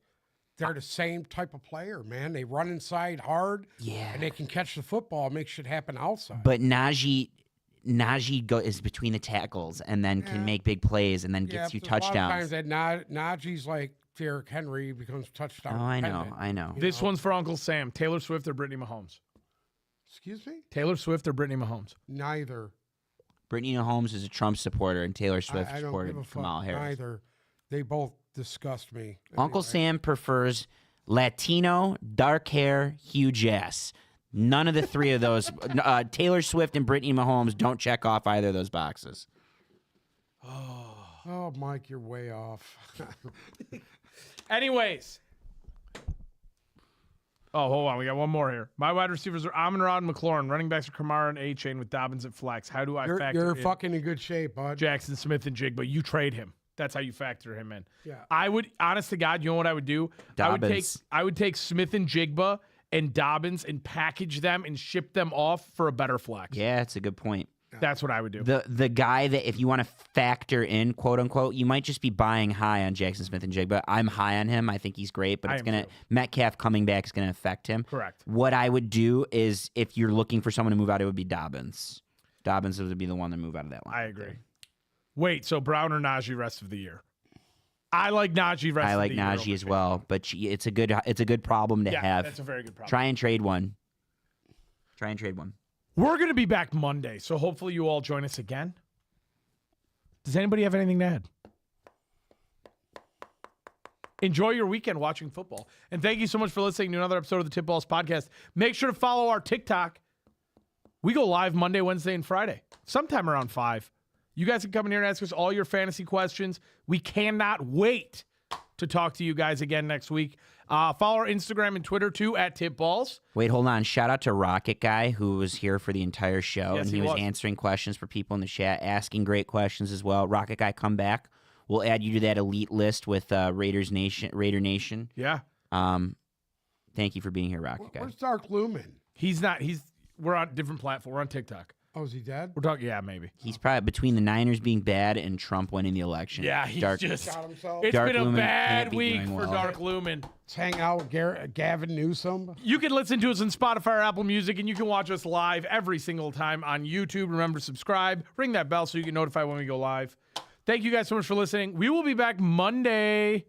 They're the same type of player, man. They run inside hard, Yeah. and they can catch the football and make shit happen outside. But Najee is between the tackles and then can make big plays and then gets you there's a lot of touchdowns. times that Najee's like Derrick Henry becomes touchdown. Oh, I dependent. know. This one's for Uncle Sam. Taylor Swift or Brittany Mahomes? Excuse me? Taylor Swift or Brittany Mahomes? Neither. Brittany Mahomes is a Trump supporter and Taylor Swift I don't supported give a fuck. Kamala Harris. Neither. They both disgust me. Uncle Anyway. Sam prefers Latino, dark hair, huge ass. None of the three of those. Taylor Swift and Brittany Mahomes don't check off either of those boxes. Oh, Mike, you're way off. Anyways. Oh, hold on. We got one more here. My wide receivers are Amon-Ra and McLaurin. Running backs are Kamara and A-Chain with Dobbins at flex. How do I factor You're in fucking in good shape, bud. Jackson Smith and Jigba? You trade him. That's how you factor him in. Yeah. I would, honest to God, you know what I would do? Dobbins. I would take Smith and Jigba and Dobbins and package them and ship them off for a better flex. Yeah, it's a good point. That's what I would do. The guy that if you want to factor in, quote unquote, you might just be buying high on Jackson Smith and Jigba. I'm high on him. I think he's great, but I it's am gonna too. Metcalf coming back is gonna affect him. Correct. What I would do is if you're looking for someone to move out, it would be Dobbins. Dobbins would be the one to move out of that line. I agree. Wait, so Brown or Najee rest of the year? I like Najee rest I of like the year. Najee over as Chase. well, but it's a good problem to Yeah, have. that's a very good problem. Try and trade one. We're going to be back Monday, so hopefully you all join us again. Does anybody have anything to add? Enjoy your weekend watching football. And thank you so much for listening to another episode of the Tip Balls Podcast. Make sure to follow our TikTok. We go live Monday, Wednesday, and Friday, sometime around 5. You guys can come in here and ask us all your fantasy questions. We cannot wait to talk to you guys again next week. Follow our Instagram and Twitter, too, at Tip Balls. Wait, hold on. Shout out to Rocket Guy, who was here for the entire show, Yes, and he he was was. answering questions for people in the chat, asking great questions as well. Rocket Guy, come back. We'll add you to that elite list with Raider Nation. Yeah. Thank you for being here, Rocket Guy. Where's Dark Lumen? We're on a different platform. We're on TikTok. Oh, is he dead? We're talking, yeah, maybe. He's probably between the Niners being bad and Trump winning the election. Yeah, he's Dark, just. Shot himself? It's Dark been a Lumen bad can't be week doing for well. Dark Lumen. Let's hang out with Gavin Newsom. You can listen to us on Spotify or Apple Music, and you can watch us live every single time on YouTube. Remember to subscribe, ring that bell so you get notified when we go live. Thank you guys so much for listening. We will be back Monday.